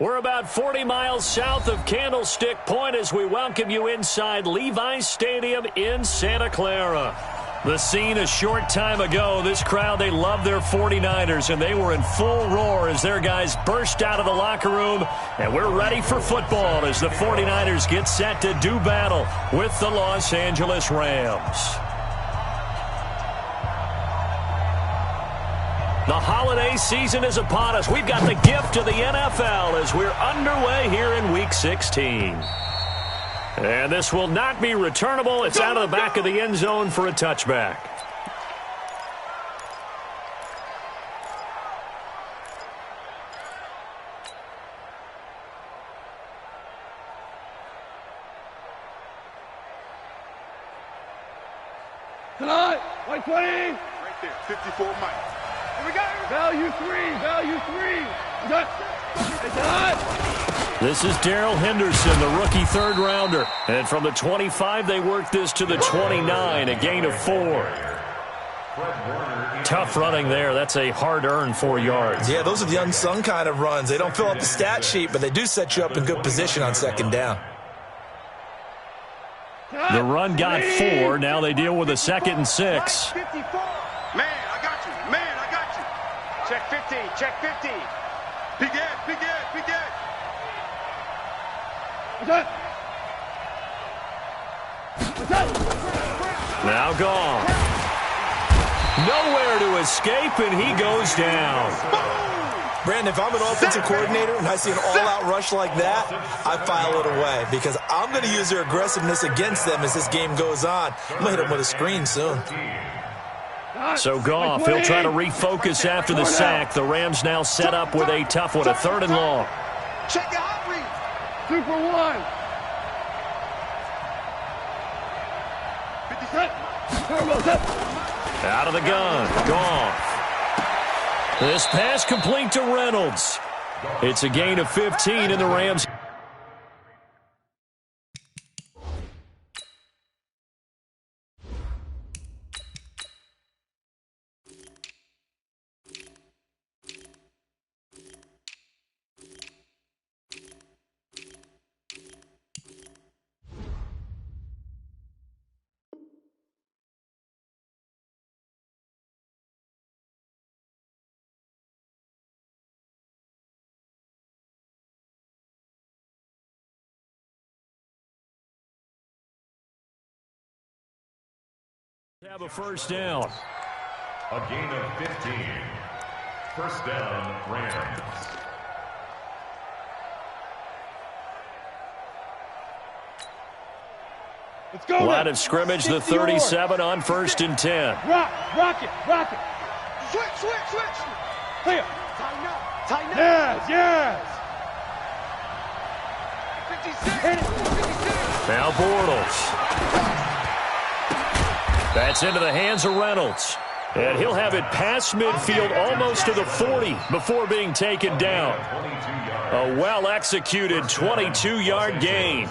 We're about 40 miles south of Candlestick Point as we welcome you inside Levi's Stadium in Santa Clara. The scene a short time ago, this crowd, they love their 49ers, and they were in full roar as their guys burst out of the locker room, and we're ready for football as the 49ers get set to do battle with the Los Angeles Rams. The holiday season is upon us. We've got the gift of the NFL as we're underway here in Week 16. And this will not be returnable. It's out of the back of the end zone for a touchback. Tonight, white 20. Right there, 54 Mike. Here we go. Value three. This is Darrell Henderson, the rookie third-rounder. And from the 25, they work this to the 29, a gain of 4. Tough running there. That's a hard-earned 4 yards. Yeah, those are the unsung kind of runs. They don't fill up the stat sheet, but they do set you up in good position on second down. The run got 4. Now they deal with a 2nd and 6. Man, I got you. Check 50. Big Ed. Now gone. Nowhere to escape, and he goes down. Brandon, if I'm an offensive coordinator and I see an all-out rush like that, I file it away because I'm going to use their aggressiveness against them as this game goes on. I'm going to hit them with a screen soon. So Goff, he'll try to refocus after the sack. The Rams now set up with a tough one, a 3rd and long. Check your hot read. 2 for 1. 50 set. Out of the gun, Goff. This pass complete to Reynolds. It's a gain of 15 in the Rams. Have a first down. A gain of 15. First down, Rams. Let's go. Line of scrimmage, the 37 on 1st and 10. Rock it. Switch. Here. Tighten up. Yes. 56. Now Bortles. That's into the hands of Reynolds. And he'll have it past midfield almost to the 40 before being taken down. A well-executed 22-yard gain.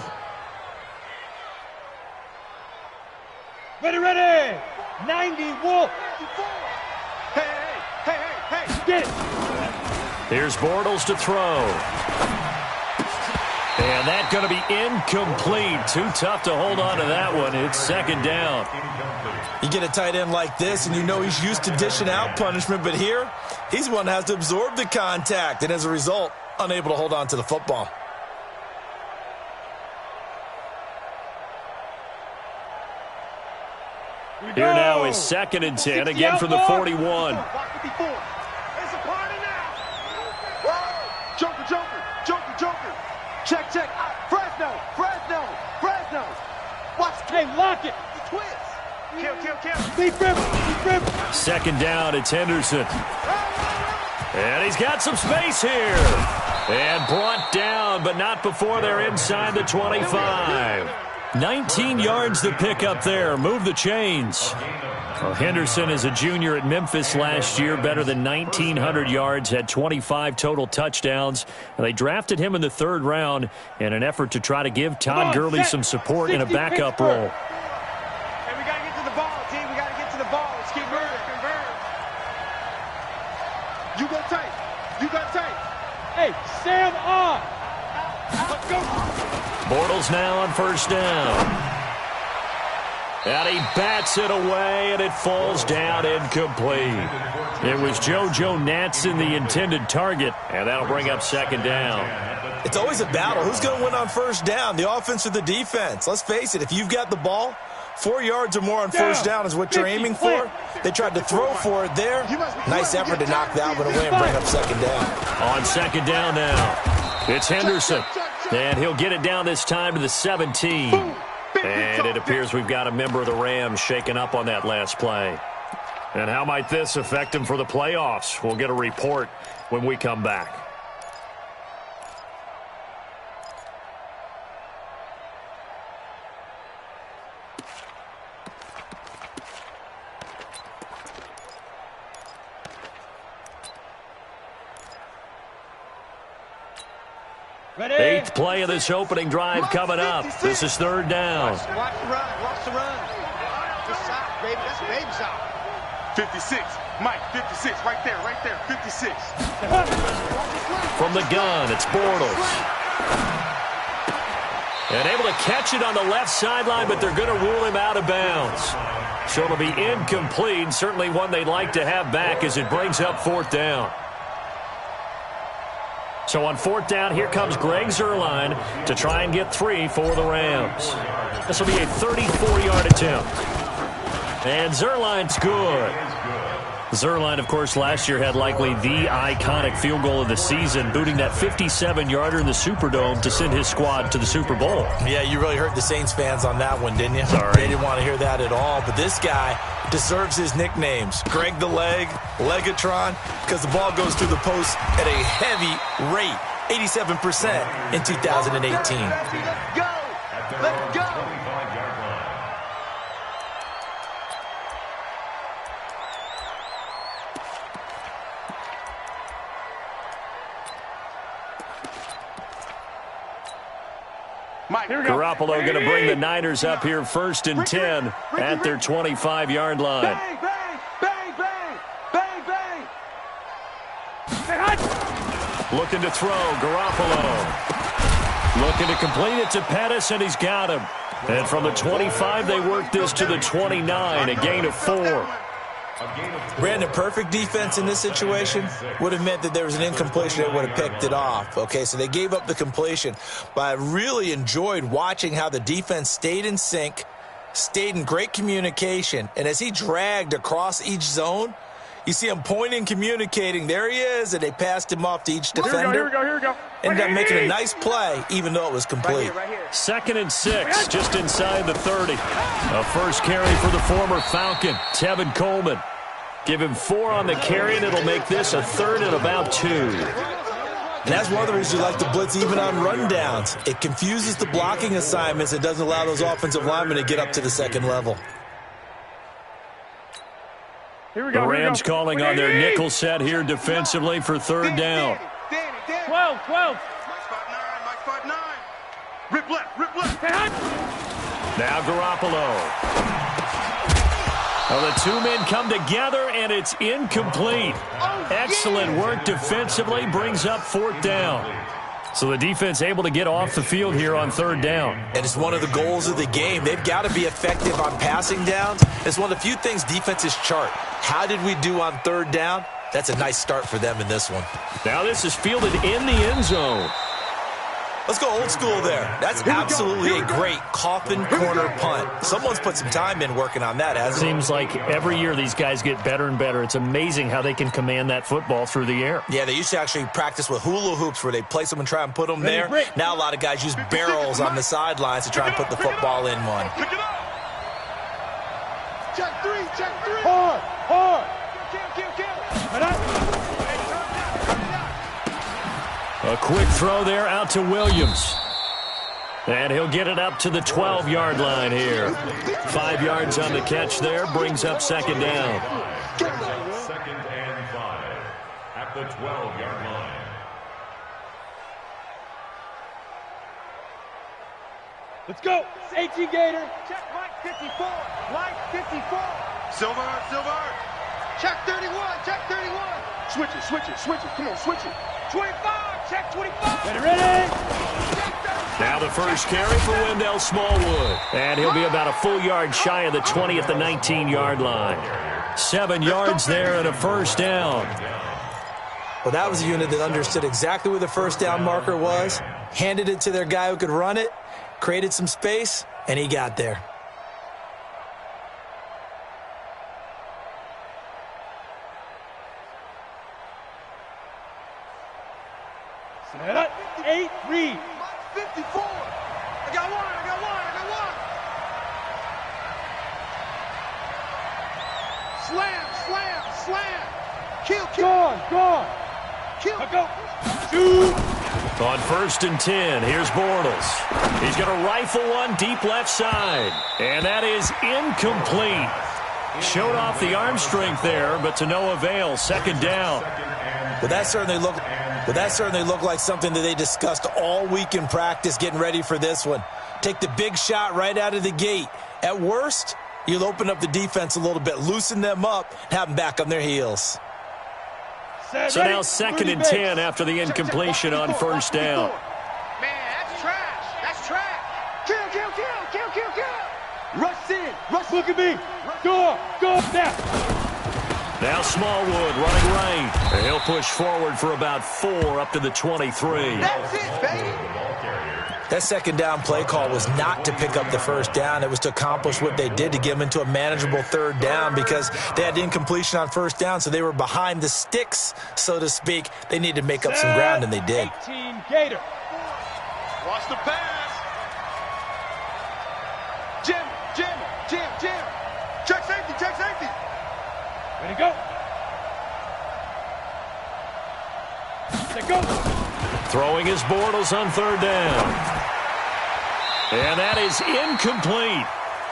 Ready. 90 Wolf. Hey. Get it. Here's Bortles to throw. And that's going to be incomplete. Too tough to hold on to that one. It's 2nd down. You get a tight end like this, and you know he's used to dishing out punishment, but here, he's the one that has to absorb the contact, and as a result, unable to hold on to the football. Here now is 2nd and 10, again from the 41. It's a party now. Joker. Check. Fresno. Watch. Hey, lock it. The twist. Kill. Deep river. 2nd down, it's Henderson. And he's got some space here. And brought down, but not before they're inside the 25. 19 yards to pick up there. Move the chains. Well, Henderson is a junior at Memphis last year, better than 1,900 yards, had 25 total touchdowns. And they drafted him in the 3rd round in an effort to try to give Todd Gurley some support in a backup role. Hey, we got to get to the ball, team. We got to get to the ball. Let's keep moving. You go tight. Hey, Sam on. Bortles now on first down. And he bats it away, and it falls down incomplete. It was JoJo Natson, the intended target, and that'll bring up second down. It's always a battle. Who's going to win on first down, the offense or the defense? Let's face it, if you've got the ball, 4 yards or more on first down is what you're aiming for. They tried to throw for it there. Nice effort to knock that one away and bring up second down. On second down now, it's Henderson. And he'll get it down this time to the 17. And it appears we've got a member of the Rams shaken up on that last play. And how might this affect him for the playoffs? We'll get a report when we come back. Ready? 8th play of this opening drive coming up. This is third down. Watch the run. Watch the run. Just side, baby. That's baby side. 56. Mike, 56. Right there. 56. From the gun, it's Bortles. And able to catch it on the left sideline, but they're going to rule him out of bounds. So it'll be incomplete. Certainly one they'd like to have back as it brings up fourth down. So on fourth down, here comes Greg Zuerlein to try and get 3 for the Rams. This will be a 34-yard attempt. And Zuerlein's good. Zuerlein, of course, last year had likely the iconic field goal of the season, booting that 57-yarder in the Superdome to send his squad to the Super Bowl. Yeah, you really hurt the Saints fans on that one, didn't you? Sorry. They didn't want to hear that at all. But this guy deserves his nicknames. Greg the Leg, Legatron, because the ball goes through the post at a heavy rate, 87% in 2018. Let's go. Let's go. Garoppolo going to bring the Niners up here first and 10 at their 25-yard line. Bang, bang, bang, bang, bang, bang. Looking to throw, Garoppolo. Looking to complete it to Pettis, and he's got him. And from the 25, they work this to the 29, a gain of 4. Brandon, perfect defense in this situation would have meant that there was an incompletion that would have picked it off. Okay, so they gave up the completion. But I really enjoyed watching how the defense stayed in sync, stayed in great communication. And as he dragged across each zone, you see him pointing, communicating. There he is, and they passed him off to each defender. Here we go. Ended up making a nice play, even though it was complete. Right here. 2nd and 6, just inside the 30. A first carry for the former Falcon, Tevin Coleman. Give him 4 on the carry, and it'll make this a 3rd and about 2. And that's one of the reasons you like to blitz even on rundowns. It confuses the blocking assignments. It doesn't allow those offensive linemen to get up to the second level. The Rams calling on their nickel set here defensively for 3rd down. Danny. 12. Mike 5'9". Rip left. Now Garoppolo. Well, the two men come together, and it's incomplete. Excellent work defensively, brings up 4th down. So the defense able to get off the field here on 3rd down. And it's one of the goals of the game. They've got to be effective on passing downs. It's one of the few things defenses chart. How did we do on 3rd down? That's a nice start for them in this one. Now this is fielded in the end zone. Let's go old school there. That's absolutely a great coffin corner punt. Someone's put some time in working on that, hasn't it? Seems like every year these guys get better and better. It's amazing how they can command that football through the air. Yeah, they used to actually practice with hula hoops where they place them and try and put them there. Now a lot of guys use barrels on the sidelines to try and put the football in one. Pick it up. Check 3. Hard. Kill. A quick throw there out to Williams. And he'll get it up to the 12-yard line here. 5 yards on the catch there, brings up 2nd down. 2nd and 5 at the 12-yard line. Let's go. Safety Gator. Check Mike 54. Mike 54. Silver. Check 31. Switch it. Come on, switch it. 25. Check 25. Ready. Check 30. Now the first carry for Wendell Smallwood. And he'll be about a full yard shy of the 20 at the 19-yard line. 7 yards there and a first down. Well, that was a unit that understood exactly where the first down marker was, handed it to their guy who could run it, created some space, and he got there. Set up. 8, read. 54. I got one. Slam. Kill. Gone. Kill. Go. Shoot. On 1st and 10, here's Bortles. He's going to rifle one deep left side. And that is incomplete. Showed off the arm strength there, but to no avail. 2nd down. But that certainly looked like something that they discussed all week in practice getting ready for this one. Take the big shot right out of the gate. At worst, you'll open up the defense a little bit, loosen them up, and have them back on their heels. So now 2nd and 10 after the incompletion on 1st down. Man, that's trash. Kill. Rush in. Look at me. Go now. Now Smallwood running right. And he'll push forward for about 4 up to the 23. That's it, baby. That 2nd down play call was not to pick up the first down. It was to accomplish what they did, to get them into a manageable 3rd down, because they had incompletion on 1st down, so they were behind the sticks, so to speak. They needed to make up some ground, and they did. 18 Gator. Watch the pass. Jim. Check safety. Ready to go. Set go. Throwing his Bortles on 3rd down. And that is incomplete.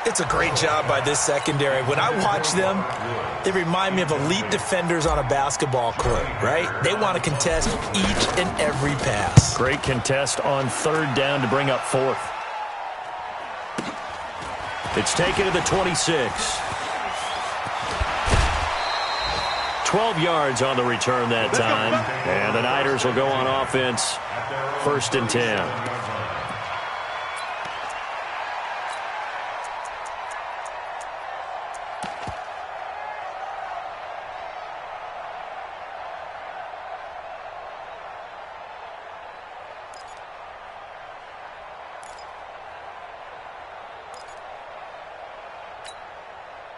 It's a great job by this secondary. When I watch them, they remind me of elite defenders on a basketball court, right? They want to contest each and every pass. Great contest on 3rd down to bring up 4th. It's taken to the 26. 12 yards on the return that time. And the Niners will go on offense. 1st and 10.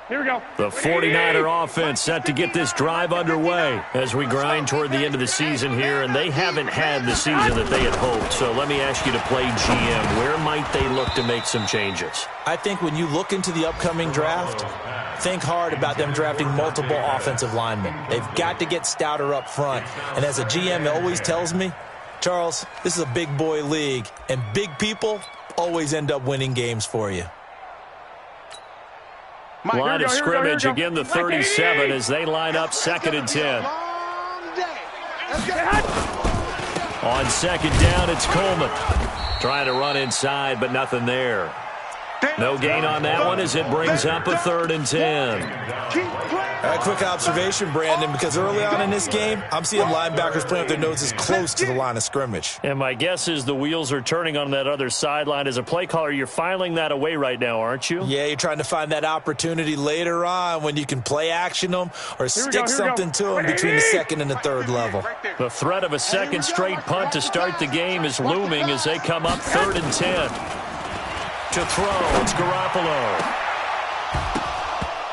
Here we go. The 49er offense set to get this drive underway as we grind toward the end of the season here, and they haven't had the season that they had hoped. So let me ask you to play GM. Where might they look to make some changes? I think when you look into the upcoming draft, think hard about them drafting multiple offensive linemen. They've got to get stouter up front. And as a GM, it always tells me, Charles, this is a big boy league, and big people always end up winning games for you. Line of scrimmage, again the 37 as they line up 2nd and 10. On 2nd down, it's Coleman. Trying to run inside, but nothing there. No gain on that one as it brings up a 3rd and 10. A quick observation, Brandon, because early on in this game, I'm seeing linebackers playing with their noses close to the line of scrimmage. And my guess is the wheels are turning on that other sideline. As a play caller, you're filing that away right now, aren't you? Yeah, you're trying to find that opportunity later on when you can play action them or stick something to them between the 2nd and the 3rd level. The threat of a 2nd straight punt to start the game is looming as they come up 3rd and 10. To throw, it's Garoppolo.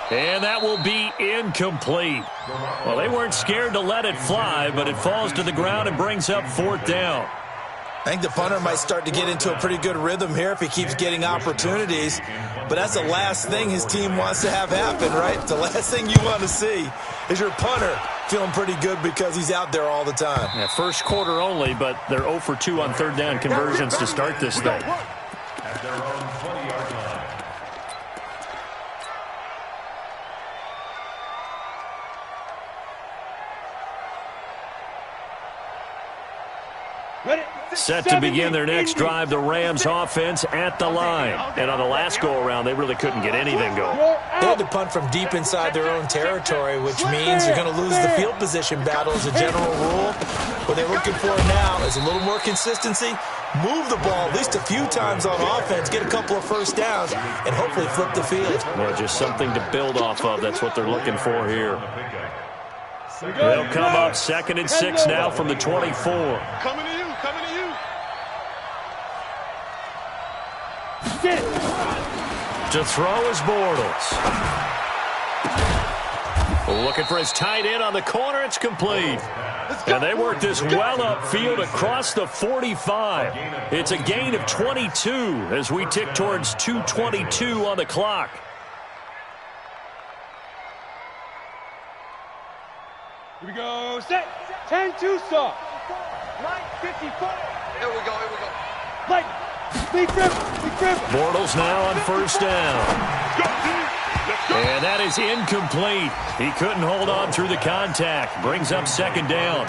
And that will be incomplete. Well, they weren't scared to let it fly, but it falls to the ground and brings up 4th down. I think the punter might start to get into a pretty good rhythm here if he keeps getting opportunities. But that's the last thing his team wants to have happen, right? The last thing you want to see is your punter feeling pretty good because he's out there all the time. Yeah, first quarter only, but they're 0 for 2 on 3rd down conversions to start this thing. At their own 20-yard line. Ready? Set to begin their next drive, the Rams offense at the line. And on the last go-around, they really couldn't get anything going. They had to punt from deep inside their own territory, which means you're going to lose the field position battle as a general rule. What they're looking for now is a little more consistency, move the ball at least a few times on offense, get a couple of first downs, and hopefully flip the field. Well, just something to build off of. That's what they're looking for here. They'll come up 2nd and 6 now from the 24. Coming to you, coming to you. To throw is Bortles. Looking for his tight end on the corner. It's complete. And they work this well upfield across the 45. It's a gain of 22 as we tick towards 2:22 on the clock. Here we go. Set. 10-2 stop. Line 54. Here we go, here we go. Like. Big grip. Big grip. Bortles now on first down. And that is incomplete. He couldn't hold on through the contact. Brings up 2nd down.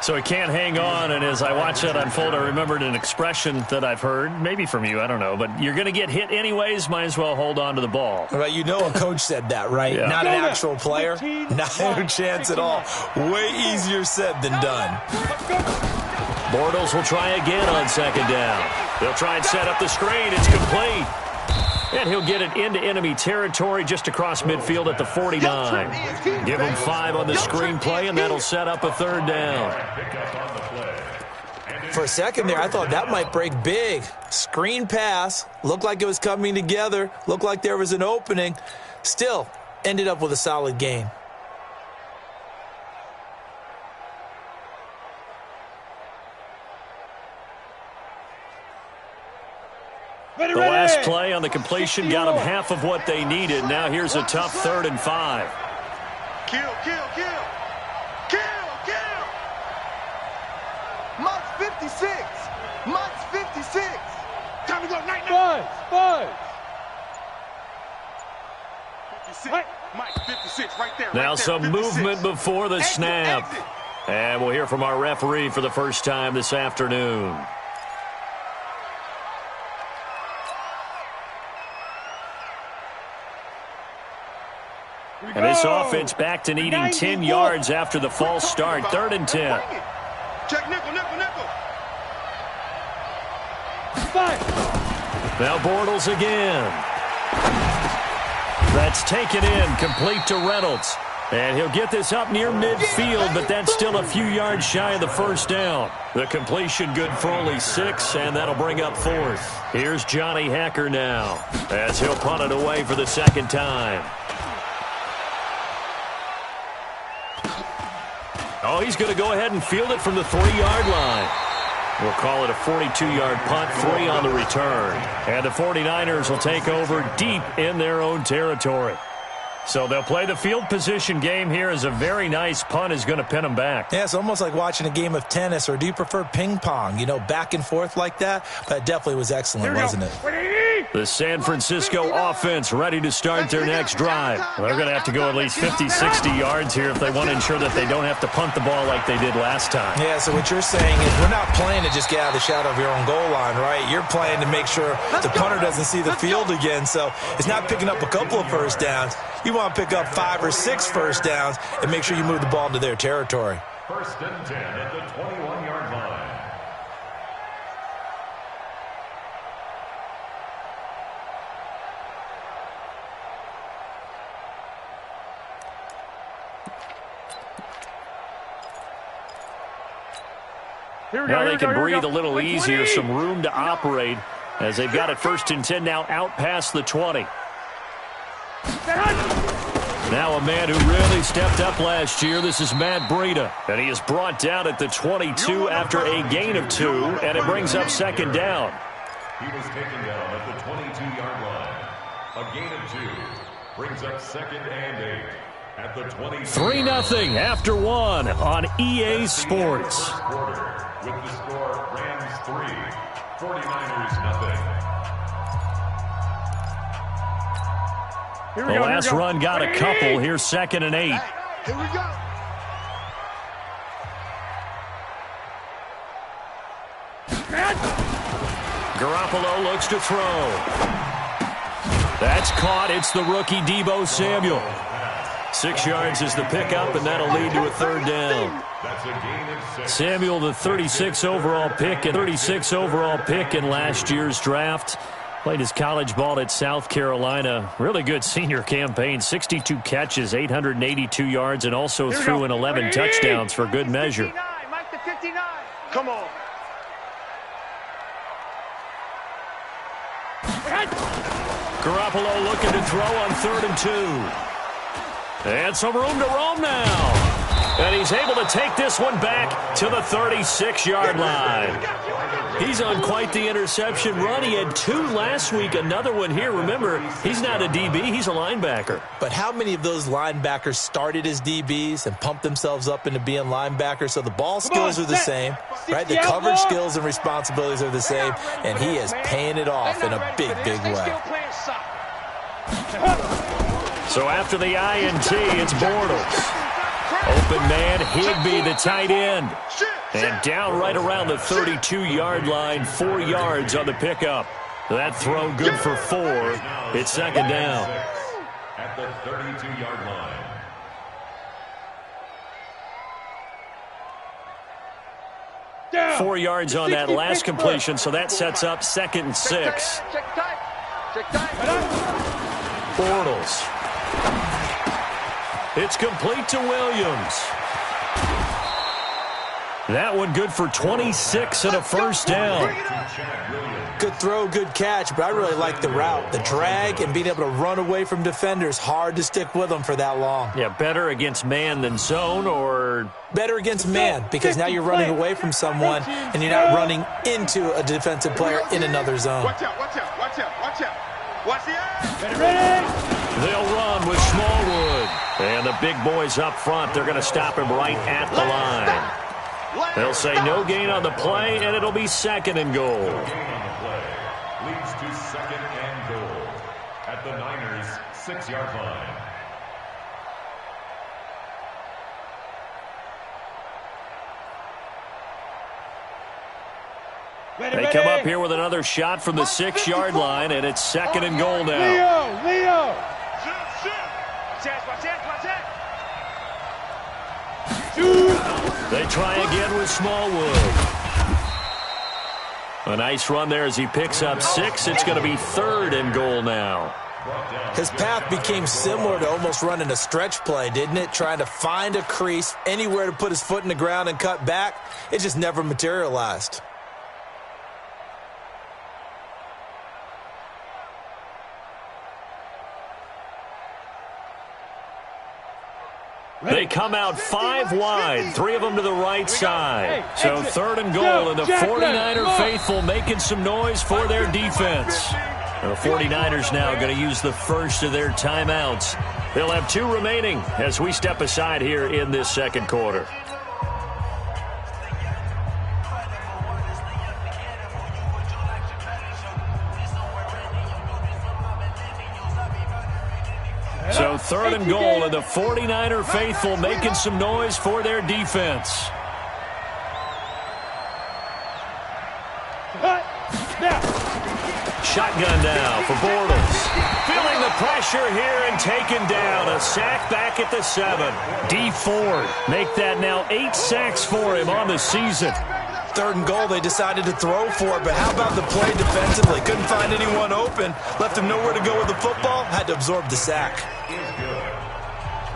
So he can't hang on, and as I watch that unfold, I remembered an expression that I've heard, maybe from you, I don't know, but you're going to get hit anyways, might as well hold on to the ball. Right, you know a coach said that, right? Yeah. Not an actual player. Not a chance at all. Way easier said than done. Bortles will try again on 2nd down. They'll try and set up the screen. It's complete. And he'll get it into enemy territory just across midfield at the 49. Give him 5 on the screenplay, and that'll set up a 3rd down. For a second there, I thought that might break big. Screen pass. Looked like it was coming together. Looked like there was an opening. Still, ended up with a solid gain. The last play on the completion got them half of what they needed. Now here's a tough 3rd and 5. Kill, kill, kill. Kill, kill. Mott's 56. Mott's 56. Time to go, night, night. Buzz. 56. Mike, 56, right there. Now right there, some 56. movement before the snap. And we'll hear from our referee for the first time this afternoon. And this offense back to needing 10 yards after the false start. 3rd and 10. Check nickel, nickel, nickel. Now Bortles again. That's taken in, complete to Reynolds. And he'll get this up near midfield, but that's still a few yards shy of the first down. The completion good for only 6, and that'll bring up 4th. Here's Johnny Hacker now, as he'll punt it away for the 2nd time. Oh, he's going to go ahead and field it from the 3-yard line. We'll call it a 42-yard punt, 3 on the return. And the 49ers will take over deep in their own territory. So they'll play the field position game here as a very nice punt is going to pin them back. Yeah, it's almost like watching a game of tennis, or do you prefer ping pong? You know, back and forth like that? That definitely was excellent, wasn't it? The San Francisco offense ready to start their next drive. They're going to have to go at least 50, 60 yards here if they want to ensure that they don't have to punt the ball like they did last time. Yeah, so what you're saying is we're not playing to just get out of the shadow of your own goal line, right? You're playing to make sure the punter doesn't see the field again. So it's not picking up a couple of first downs. You want to pick up 5 or 6 first downs and make sure you move the ball into their territory. 1st and 10 at the 21-yard line. Now they can breathe a little easier, some room to operate as they've got it 1st and 10 now out past the 20. Now a man who really stepped up last year. This is Matt Breida, and he is brought down at the 22 after a gain of 2, and it brings up 2nd down. He was taken down at the 22-yard line. A gain of 2 brings up 2nd and 8 at the 20. 3-0 after 1 on EA Sports. With the score, Rams 3, 49ers 0. The last run got a couple. Here's 2nd and 8. Here we go. Garoppolo looks to throw. That's caught. It's the rookie Deebo Samuel. 6 yards is the pickup, and that'll lead to a third down. That's a gain of 6. Samuel, the 36 overall pick in last year's draft. Played his college ball at South Carolina. Really good senior campaign. 62 catches, 882 yards, and also threw in 11 touchdowns for good measure. Mike the 59. Come on. Garoppolo looking to throw on 3rd and 2. And some room to roam now. And he's able to take this one back to the 36-yard line. He's on quite the interception run. He had 2 last week, another one here. Remember, he's not a DB, he's a linebacker. But how many of those linebackers started as DBs and pumped themselves up into being linebackers? So the ball skills are the same, right? The coverage skills and responsibilities are the same, and he is paying it off in a big, big way. So after the INT, it's Bortles. Open man, Higbee, the tight end. And down right around the 32-yard line, 4 yards on the pickup. That throw good for 4. It's second down. At the 32-yard line. Down. 4 yards on that last completion, so that sets up 2nd and 6. Check tight. Check tight. Bortles. It's complete to Williams. That one good for 26 and a first down. Good throw, good catch, but I really like the route. The drag and being able to run away from defenders. Hard to stick with them for that long. Yeah, better against man than zone, or better against man, because now you're running away from someone and you're not running into a defensive player in another zone. Watch out, watch out, watch out, watch out. Watch the eye. Ready? They'll run with Smallwood. And the big boys up front, they're going to stop him right at the line. They'll say no gain on the play, and it'll be 2nd and goal. Gain on the play leads to 2nd and goal at the Niners' 6-yard line. They come up here with another shot from the 6-yard line, and it's 2nd and goal now. Leo. They try again with Smallwood. A nice run there as he picks up 6. It's going to be 3rd and goal now. His path became similar to almost running a stretch play, didn't it? Trying to find a crease, anywhere to put his foot in the ground and cut back. It just never materialized. They come out 5 wide, 3 of them to the right side. So 3rd and goal, and the 49er faithful making some noise for their defense. The 49ers now going to use the first of their timeouts. They'll have 2 remaining as we step aside here in this second quarter. So 3rd and goal, and the 49er faithful making some noise for their defense. Shotgun now for Bortles. Feeling the pressure here and taken down. A sack back at the 7. Dee Ford make that now 8 sacks for him on the season. 3rd and goal, they decided to throw for it, but how about the play defensively? Couldn't find anyone open. Left him nowhere to go with the football. Had to absorb the sack.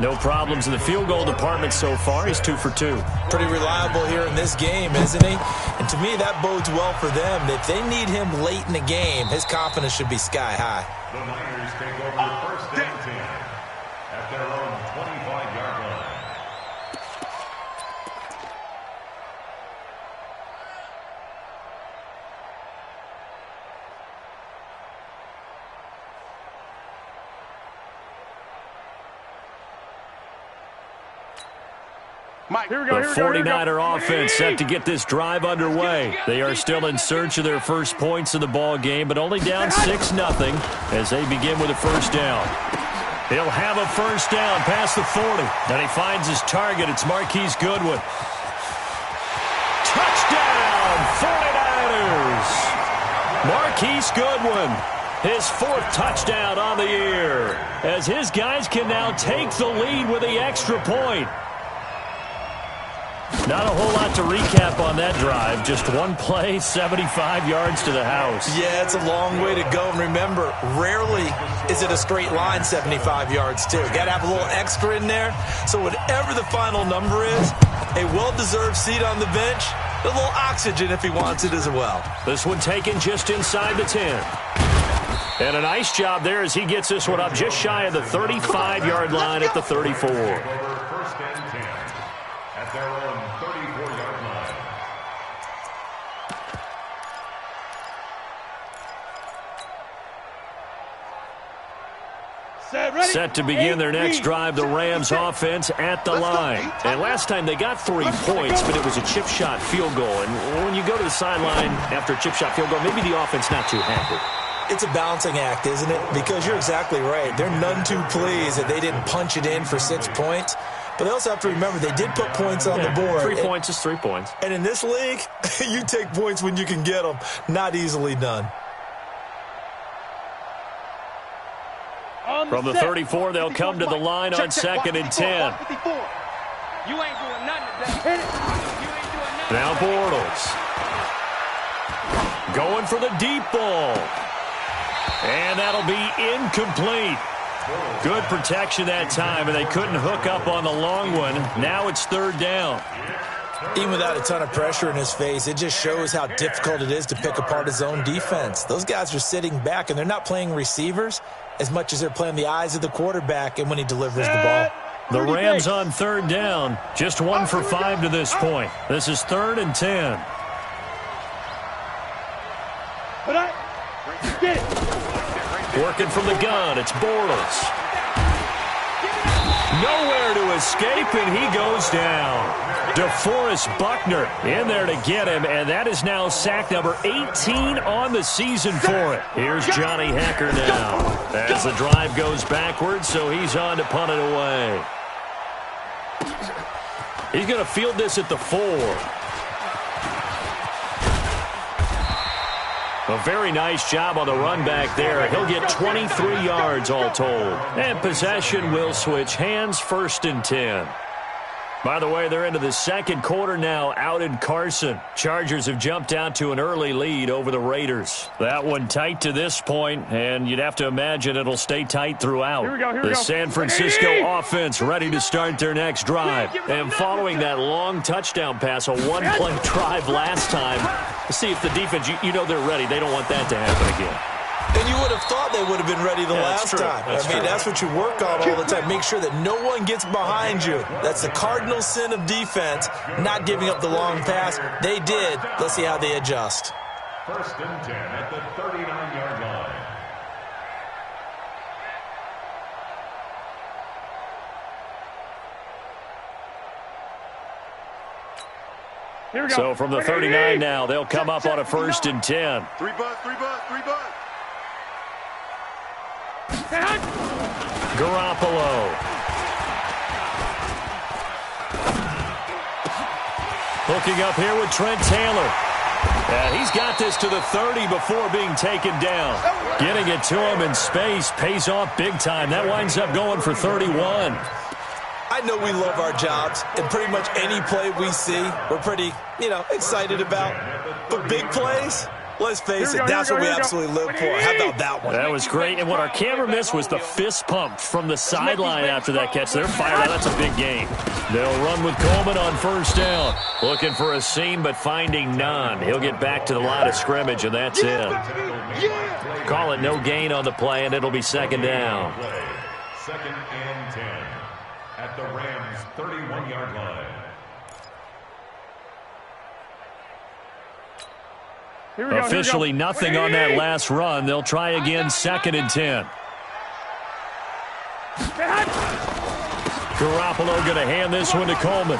No problems in the field goal department so far. He's 2 for 2. Pretty reliable here in this game, isn't he? And to me, that bodes well for them. If they need him late in the game, his confidence should be sky high. The Niners take over 1st and 10 at their own 25-yard line. Here we go, The 49er offense set to get this drive underway. They are still in search of their first points in the ball game, but only down 6-0 as they begin with a first down. He'll have a first down past the 40. And he finds his target. It's Marquise Goodwin. Touchdown, 49ers! Marquise Goodwin. His 4th touchdown on the year, as his guys can now take the lead with the extra point. Not a whole lot to recap on that drive. Just one play, 75 yards to the house. Yeah, it's a long way to go. And remember, rarely is it a straight line 75 yards, too. Got to have a little extra in there. So whatever the final number is, a well-deserved seat on the bench, a little oxygen if he wants it as well. This one taken just inside the 10. And a nice job there as he gets this one up just shy of the 35-yard line at the 34. First and 10 at their own 34-yard line. Set to begin their next drive, the Rams offense at the line. And last time they got 3 points, but it was a chip shot field goal. And when you go to the sideline after a chip shot field goal, maybe the offense not too happy. It's a balancing act, isn't it? Because you're exactly right. They're none too pleased that they didn't punch it in for 6 points. But they also have to remember they did put points on the board. 3 points is 3 points. And in this league, you take points when you can get them. Not easily done. From the 34, they'll come to the line on 2nd and 10. You ain't doing nothing today. Now Bortles. Going for the deep ball. And that'll be incomplete. Good protection that time, and they couldn't hook up on the long one. Now it's 3rd down. Even without a ton of pressure in his face, it just shows how difficult it is to pick apart his own defense. Those guys are sitting back, and they're not playing receivers as much as they're playing the eyes of the quarterback and when he delivers the ball. The Rams on 3rd down. Just 1 for 5 to this point. This is 3rd and 10. Working from the gun, it's Bortles. Nowhere to escape, and he goes down. DeForest Buckner in there to get him, and that is now sack number 18 on the season for it. Here's Johnny Hekker now as the drive goes backwards, so he's on to punt it away. He's going to field this at the 4. A very nice job on the run back there. He'll get 23 yards all told. And possession will switch hands, 1st and 10. By the way, they're into the 2nd quarter now out in Carson. Chargers have jumped out to an early lead over the Raiders. That one tight to this point, and you'd have to imagine it'll stay tight throughout. The San Francisco offense ready to start their next drive. And following that long touchdown pass, a one-play drive last time, see if the defense, you know they're ready. They don't want that to happen again. And you would have thought they would have been ready the last time. That's what you work on all the time. Make sure that no one gets behind you. That's the cardinal sin of defense, not giving up the long pass. They did. Let's see how they adjust. 1st and 10 at the 39-yard line. So from the 39 now, they'll come up on a 1st and 10. 3 bud, 3 bud, 3 bud. Garoppolo. Hooking up here with Trent Taylor. And he's got this to the 30 before being taken down. Getting it to him in space pays off big time. That winds up going for 31. I know we love our jobs, and pretty much any play we see, we're pretty, excited about. But big plays, let's face it, that's what we absolutely live for. How about that one? That was great. And what our camera missed was the fist pump from the sideline after that catch. They're fired out. That's a big gain. They'll run with Coleman on 1st down. Looking for a seam, but finding none. He'll get back to the line of scrimmage, and that's it. Call it no gain on the play, and it'll be 2nd down. 2nd and 10 at the Rams' 31-yard line. Officially nothing on that last run. They'll try again, 2nd and 10. Garoppolo going to hand this one to Coleman.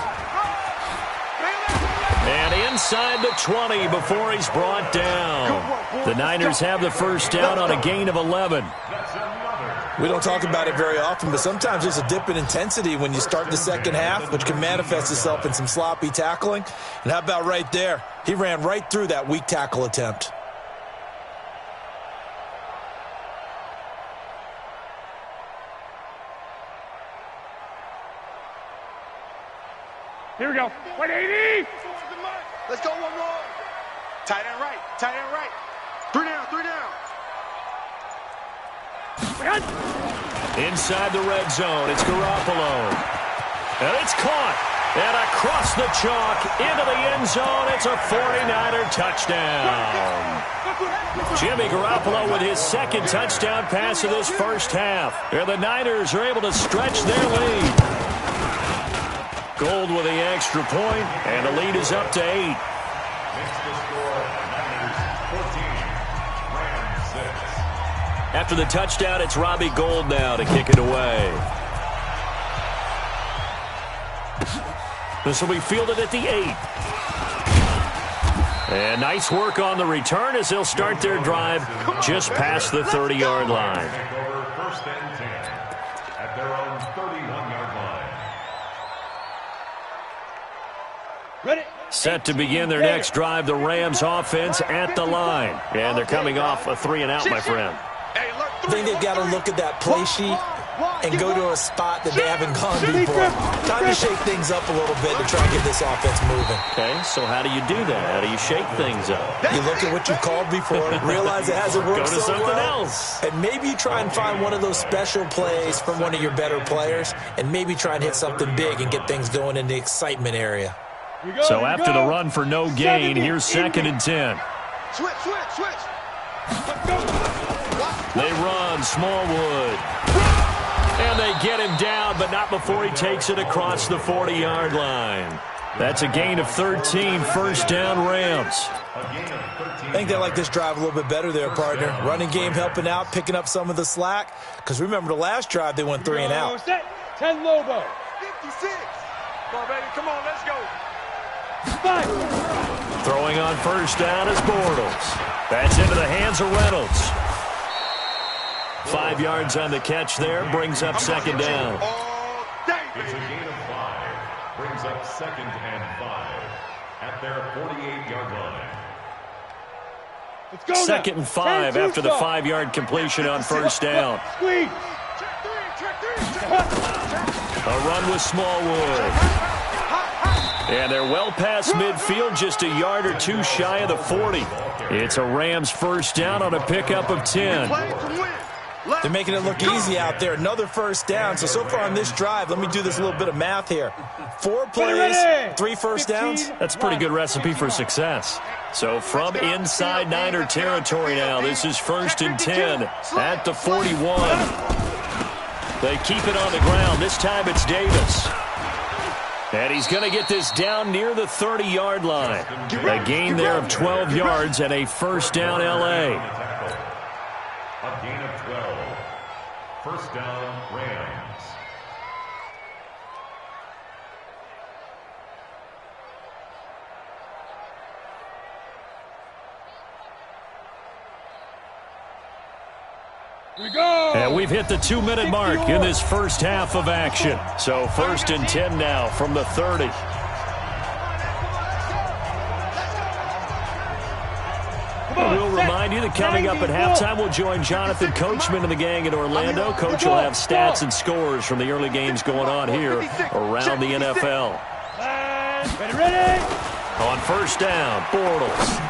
And inside the 20 before he's brought down. The Niners have the 1st down on a gain of 11. We don't talk about it very often, but sometimes there's a dip in intensity when you start the second half, which can manifest itself in some sloppy tackling. And how about right there? He ran right through that weak tackle attempt. Here we go. 180. Let's go one more. Tight end right. Tight end right. 3 down. 3 down. Inside the red zone, it's Garoppolo. And it's caught. And across the chalk, into the end zone, it's a 49er touchdown. Jimmy Garoppolo with his second touchdown pass of this first half. And the Niners are able to stretch their lead. Gold with the extra point, and the lead is up to 8. After the touchdown, it's Robbie Gould now to kick it away. This will be fielded at the 8. And nice work on the return as they'll start their drive just past the 30-yard line. First and 10 at their own 31-yard line. Ready. Set to begin their next drive, the Rams offense at the line. And they're coming off a 3-and-out, my friend. I think they've got to look at that play sheet and go to a spot that they haven't gone before. Time to shake things up a little bit to try and get this offense moving. Okay, so how do you do that? How do you shake things up? You look at what you've called before, realize it hasn't worked Go to so something well, else. and maybe you try and find one of those special plays from one of your better players, and maybe try and hit something big and get things going in the excitement area. So after the run for no gain, here's 2nd and 10. Switch. They run, Smallwood. And they get him down, but not before he takes it across the 40-yard line. That's a gain of 13, first down Rams. I think they like this drive a little bit better there, partner. Running game helping out, picking up some of the slack. Because remember, the last drive, they went 3-and-out. 10 Lobo. 56. Come on, baby. Come on, let's go. 5. Throwing on first down is Bortles. That's into the hands of Reynolds. 5 yards on the catch there, brings up 2nd down. It's a gain of 5. Brings up 2nd and 5 at their 48-yard line. Let's go. 2nd and 5 after the 5-yard completion on first down. Squeeze. A run with Smallwood. And they're well past midfield, just a yard or two shy of the 40. It's a Rams first down on a pickup of 10. They're making it look easy out there. Another first down. So far on this drive, let me do this little bit of math here. 4 plays, 3 first downs. That's a pretty good recipe for success. So from inside Niner territory now, this is 1st and 10 at the 41. They keep it on the ground. This time it's Davis. And he's going to get this down near the 30-yard line. A gain there of 12 yards and a first down L.A. A gain of 12. First down, Rams. Here we go. And we've hit the 2-minute mark in this first half of action. So 1st and 10 now from the 30. We'll remind you that coming up at halftime, we'll join Jonathan Coachman and the gang in Orlando. Coach will have stats and scores from the early games going on here around the NFL. Ready. On first down, Bortles.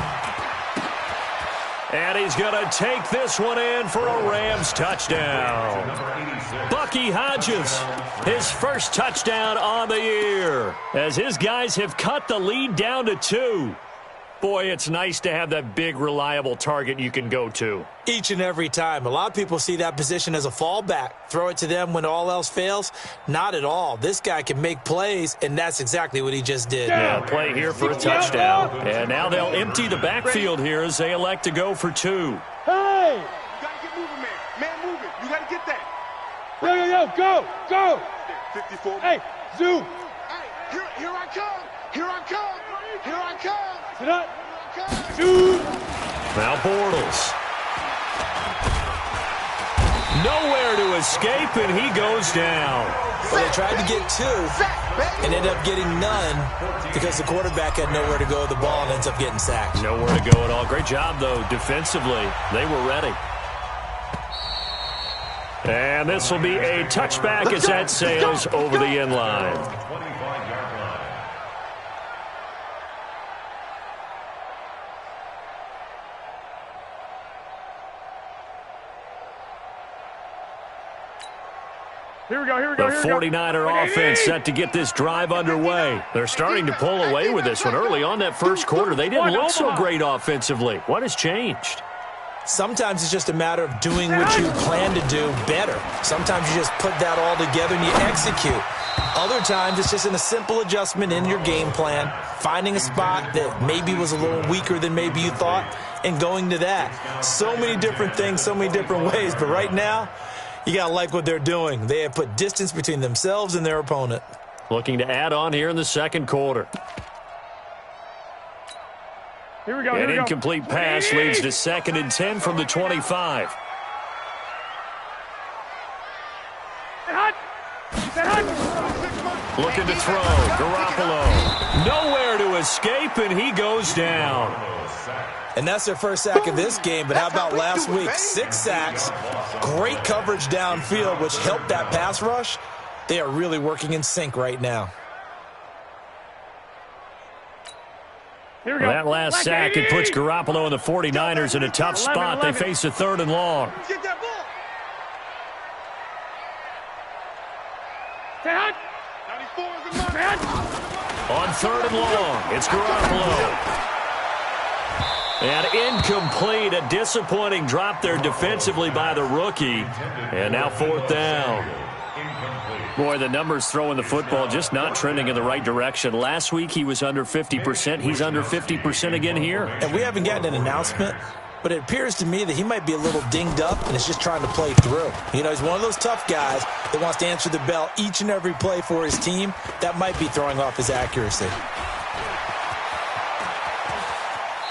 And he's going to take this one in for a Rams touchdown. Bucky Hodges, his first touchdown on the year, as his guys have cut the lead down to 2. Boy, it's nice to have that big, reliable target you can go to. Each and every time. A lot of people see that position as a fallback. Throw it to them when all else fails. Not at all. This guy can make plays, and that's exactly what he just did. Yeah, play here for a touchdown. And now they'll empty the backfield here as they elect to go for 2. Hey! You got to get moving, man. Man moving. You got to get that. Go! 54. Hey, zoom! Hey, here I come. Here I come. Here I come. Sit up. Zoom! Now Bortles. Nowhere to escape, and he goes down. Well, they tried to get 2 and ended up getting none because the quarterback had nowhere to go with the ball and ends up getting sacked. Nowhere to go at all. Great job, though, defensively. They were ready. And this will be a touchback as that sails over the end line. Here we go. The 49er offense set to get this drive underway. They're starting to pull away with this one. Early on that first quarter, they didn't look so great offensively. What has changed? Sometimes it's just a matter of doing what you plan to do better. Sometimes you just put that all together and you execute. Other times it's just a simple adjustment in your game plan, finding a spot that maybe was a little weaker than maybe you thought, and going to that. So many different things, so many different ways, but right now, you got to like what they're doing. They have put distance between themselves and their opponent. Looking to add on here in the second quarter. Here we go. An incomplete pass leads to 2nd and 10 from the 25. Looking to throw. Garoppolo. Nowhere to escape, and he goes down. And that's their first sack of this game, but how about last week? 6 sacks, great coverage downfield, which helped that pass rush. They are really working in sync right now. Here we go. That last sack, it puts Garoppolo and the 49ers in a tough spot. They face a 3rd and long. Get that ball. On 3rd and long, it's Garoppolo. And incomplete, a disappointing drop there defensively by the rookie. And now 4th down. Boy, the numbers throwing the football just not trending in the right direction. Last week he was under 50%. He's under 50% again here. And we haven't gotten an announcement, but it appears to me that he might be a little dinged up and is just trying to play through. You know, he's one of those tough guys that wants to answer the bell each and every play for his team. That might be throwing off his accuracy.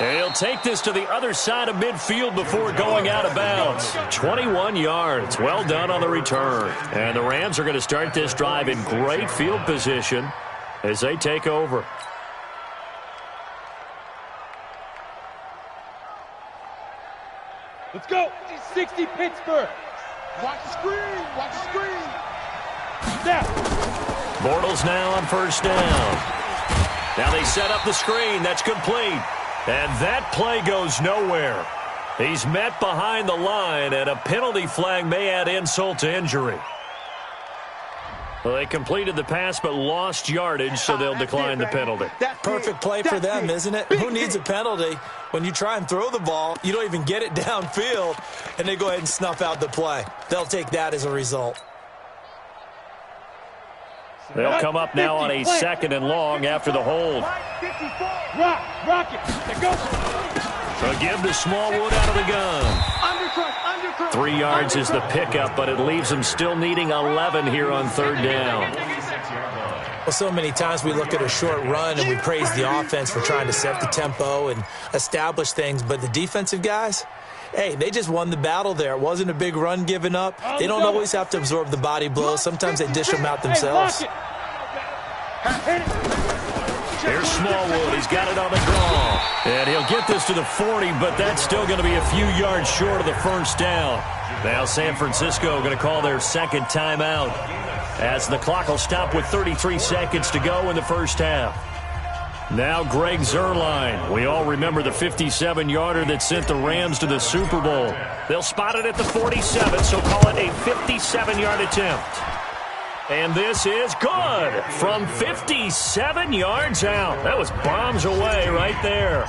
And he'll take this to the other side of midfield before going out of bounds. 21 yards. Well done on the return. And the Rams are going to start this drive in great field position as they take over. Let's go. 60 Pittsburgh. Watch the screen. Watch the screen. Snap. Bortles now on 1st down. Now they set up the screen. That's complete. And that play goes nowhere. He's met behind the line, and a penalty flag may add insult to injury. Well, they completed the pass but lost yardage, so they'll decline the penalty. Perfect play for them, isn't it? Who needs a penalty? When you try and throw the ball, you don't even get it downfield, and they go ahead and snuff out the play. They'll take that as a result. They'll come up now on a 2nd and long after the hold. Rock it. Let's go. They'll give to Smallwood out of the gun. 3 yards is the pickup, but it leaves them still needing 11 here on 3rd down. Well, so many times we look at a short run and we praise the offense for trying to set the tempo and establish things, but the defensive guys, hey, they just won the battle there. It wasn't a big run given up. They don't always have to absorb the body blows. Sometimes they dish them out themselves. Here's Smallwood. He's got it on the draw. And he'll get this to the 40, but that's still going to be a few yards short of the 1st down. Now San Francisco going to call their 2nd timeout as the clock will stop with 33 seconds to go in the 1st half. Now Greg Zuerlein. We all remember the 57-yarder that sent the Rams to the Super Bowl. They'll spot it at the 47, so call it a 57-yard attempt. And this is good from 57 yards out. That was bombs away right there.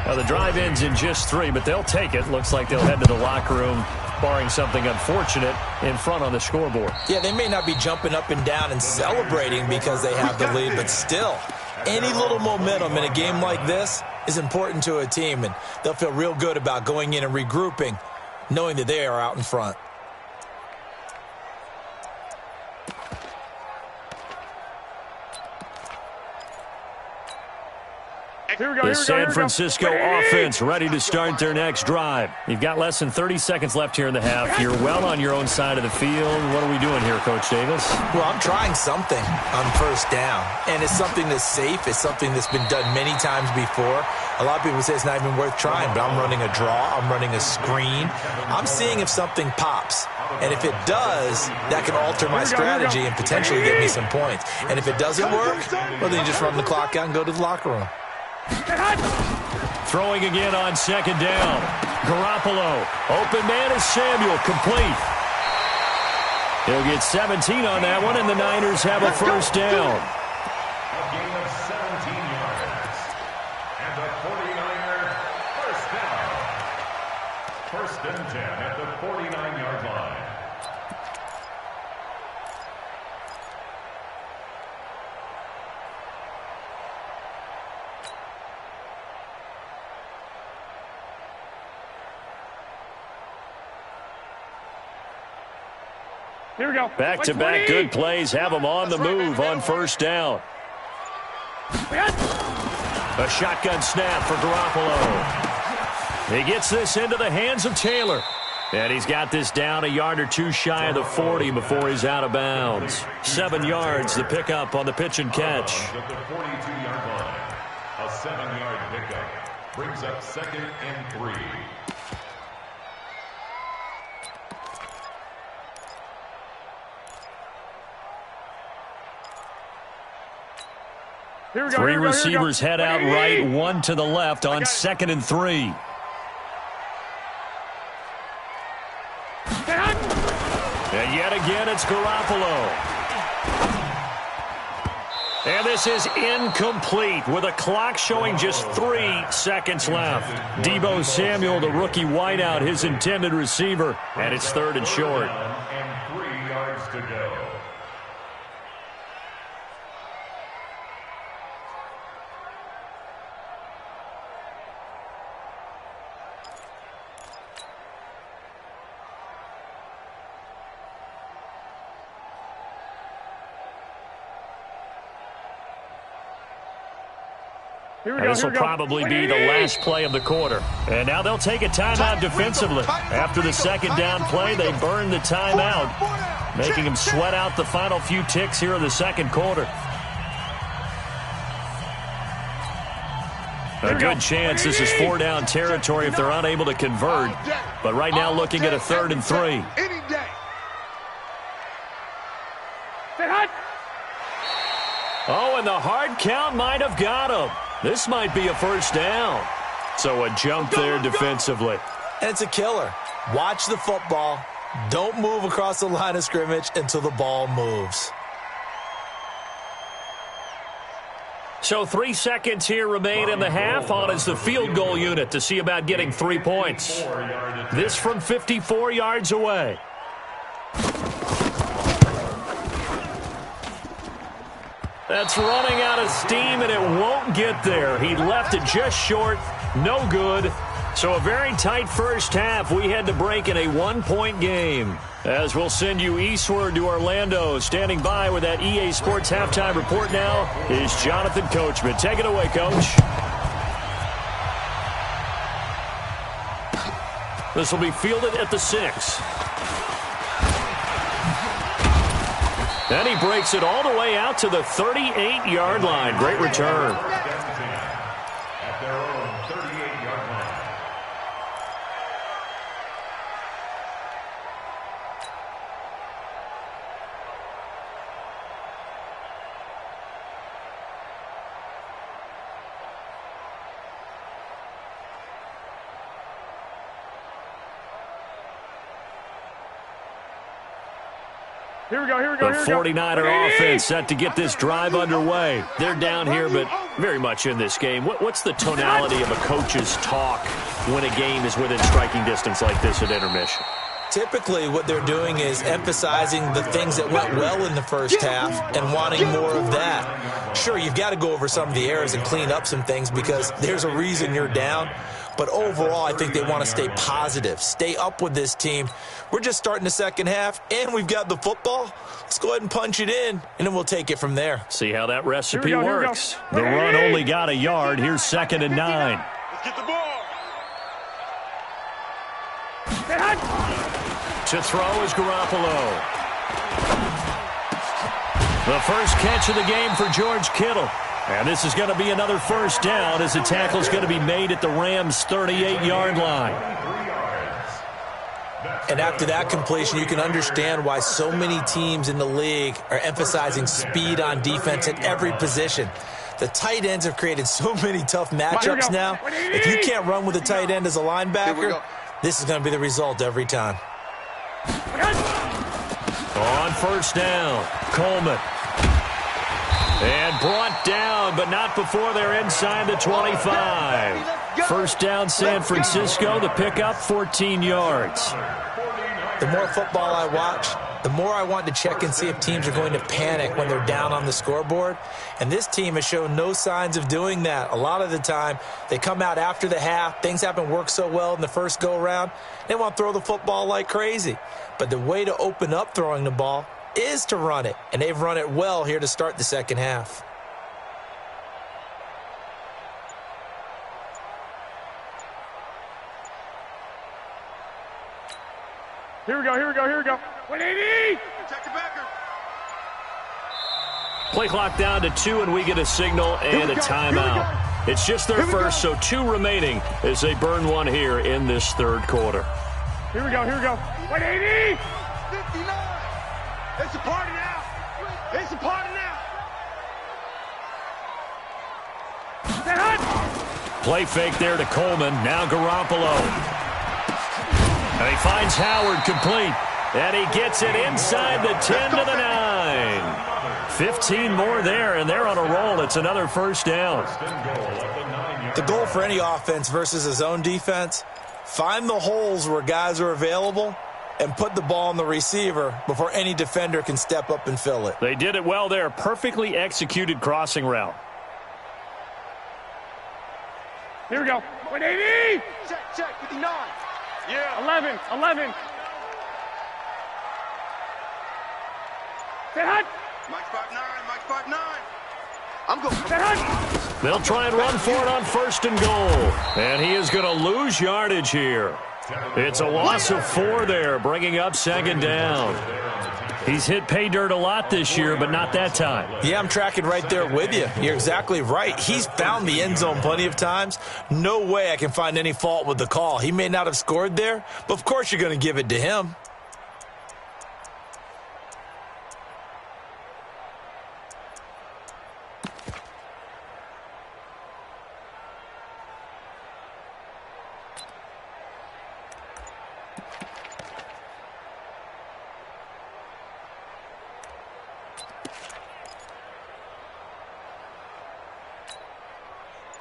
Now the drive ends in just 3, but they'll take it. Looks like they'll head to the locker room, barring something unfortunate in front on the scoreboard. Yeah, they may not be jumping up and down and celebrating because they have the lead, but still, any little momentum in a game like this is important to a team, and they'll feel real good about going in and regrouping, knowing that they are out in front. The San Francisco offense ready to start their next drive. You've got less than 30 seconds left here in the half. You're well on your own side of the field. What are we doing here, Coach Davis? Well, I'm trying something on 1st down, and it's something that's safe. It's something that's been done many times before. A lot of people say it's not even worth trying, but I'm running a draw. I'm running a screen. I'm seeing if something pops. And if it does, that can alter my strategy and potentially get me some points. And if it doesn't work, well, then you just run the clock out and go to the locker room. Throwing again on 2nd down. Garoppolo. Open man is Samuel. Complete. He'll get 17 on that one, and the Niners have a first down. A gain of 17 yards. And the 49er first down. First and 10 at the 49-yard line. Here we go. Back-to-back good plays have them on the move on first down. A shotgun snap for Garoppolo. He gets this into the hands of Taylor. And he's got this down a yard or two shy of the 40 before he's out of bounds. 7 yards, the pickup on the pitch and catch. At the 42-yard line, a 7-yard pickup brings up 2nd and 3. Here we go. Three receivers head out right, one to the left on 2nd and 3. And yet again, it's Garoppolo. And this is incomplete with a clock showing just 3 seconds left. Deebo Samuel, the rookie wideout, his intended receiver, and it's 3rd and short. And 3 yards to go. This will probably be the last play of the quarter. And now they'll take a timeout defensively. After the second down play, they burn the timeout, making them sweat out the final few ticks here in the second quarter. A good chance this is 4-down territory if they're unable to convert. But right now looking at a 3rd and 3. Oh, and the hard count might have got him. This might be a first down. So a jump there defensively. And it's a killer. Watch the football. Don't move across the line of scrimmage until the ball moves. So 3 seconds here remain in the half. On is the field goal unit to see about getting 3 points. This from 54 yards away. That's running out of steam, and it won't get there. He left it just short. No good. So a very tight first half. We had to break in a 1-point game. As we'll send you eastward to Orlando. Standing by with that EA Sports halftime report now is Jonathan Coachman. Take it away, Coach. This will be fielded at the 6. And he breaks it all the way out to the 38-yard line. Great return. At their own 38-yard line. Here we go, here we go, The 49er offense set to get this drive underway. They're down here, but very much in this game. What's the tonality of a coach's talk when a game is within striking distance like this at intermission? Typically, what they're doing is emphasizing the things that went well in the first half and wanting more of that. Sure, you've got to go over some of the errors and clean up some things because there's a reason you're down. But overall, I think they want to stay positive, stay up with this team. We're just starting the second half, and we've got the football. Let's go ahead and punch it in, and then we'll take it from there. See how that recipe works. The run only got a yard. Here's 2nd and 9. Let's get the ball. To throw is Garoppolo. The first catch of the game for George Kittle. And this is going to be another first down as the tackle is going to be made at the Rams' 38-yard line. And after that completion, you can understand why so many teams in the league are emphasizing speed on defense at every position. The tight ends have created so many tough matchups now. If you can't run with a tight end as a linebacker, this is going to be the result every time. On first down, Coleman. And brought down, but not before they're inside the 25. First down, San Francisco. The pickup, 14 yards. The more football I watch, the more I want to check and see if teams are going to panic when they're down on the scoreboard. And this team has shown no signs of doing that. A lot of the time, they come out after the half. Things haven't worked so well in the first go-around. They want to throw the football like crazy. But the way to open up throwing the ball is to run it. And they've run it well here to start the second half. Here we go, here we go, here we go. 180! Check the backer. Play clock down to 2, and we get a signal and a timeout. It's just their first, so 2 remaining as they burn one here in this third quarter. Here we go, here we go. 180! 59. It's a party now. It's a party now. Play fake there to Coleman. Now Garoppolo. And he finds Howard complete. And he gets it inside the 10 to the 9. 15 more there, and they're on a roll. It's another first down. The goal for any offense versus a zone defense, find the holes where guys are available and put the ball on the receiver before any defender can step up and fill it. They did it well there. Perfectly executed crossing route. Here we go. 180! Check, 59. Yeah. 11, 11. Set hut. Mike 5'9", Mike 5'9". I'm going. Set hut. They'll try and run for it on first and goal. And he is going to lose yardage here. It's a loss of 4 there, bringing up second down. He's hit pay dirt a lot this year, but not that time. Yeah, I'm tracking right there with you. You're exactly right. He's found the end zone plenty of times. No way I can find any fault with the call. He may not have scored there, but of course you're going to give it to him.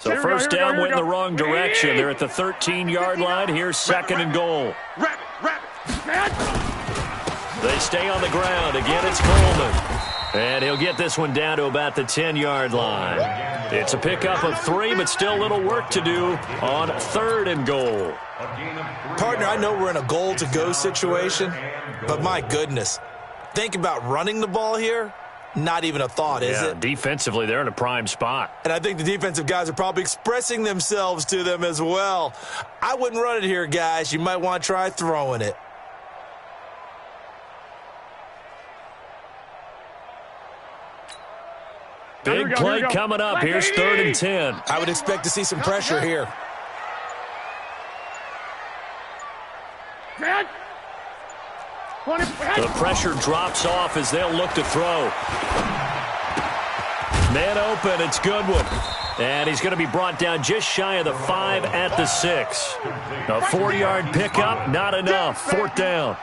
So first down went in the wrong direction. They're at the 13-yard line. Here's second and goal. Rabbit. They stay on the ground. Again, it's Coleman. And he'll get this one down to about the 10-yard line. It's a pickup of 3, but still a little work to do on third and goal. Partner, I know we're in a goal-to-go situation, but my goodness, think about running the ball here. Not even a thought, is it? Defensively, they're in a prime spot. And I think the defensive guys are probably expressing themselves to them as well. I wouldn't run it here, guys. You might want to try throwing it. Big play coming up. Here's third and 10. I would expect to see some pressure here. The pressure drops off as they'll look to throw. Man open, it's Goodwin. And he's going to be brought down just shy of the 5 at the 6. A 4-yard pickup, not enough. Fourth down.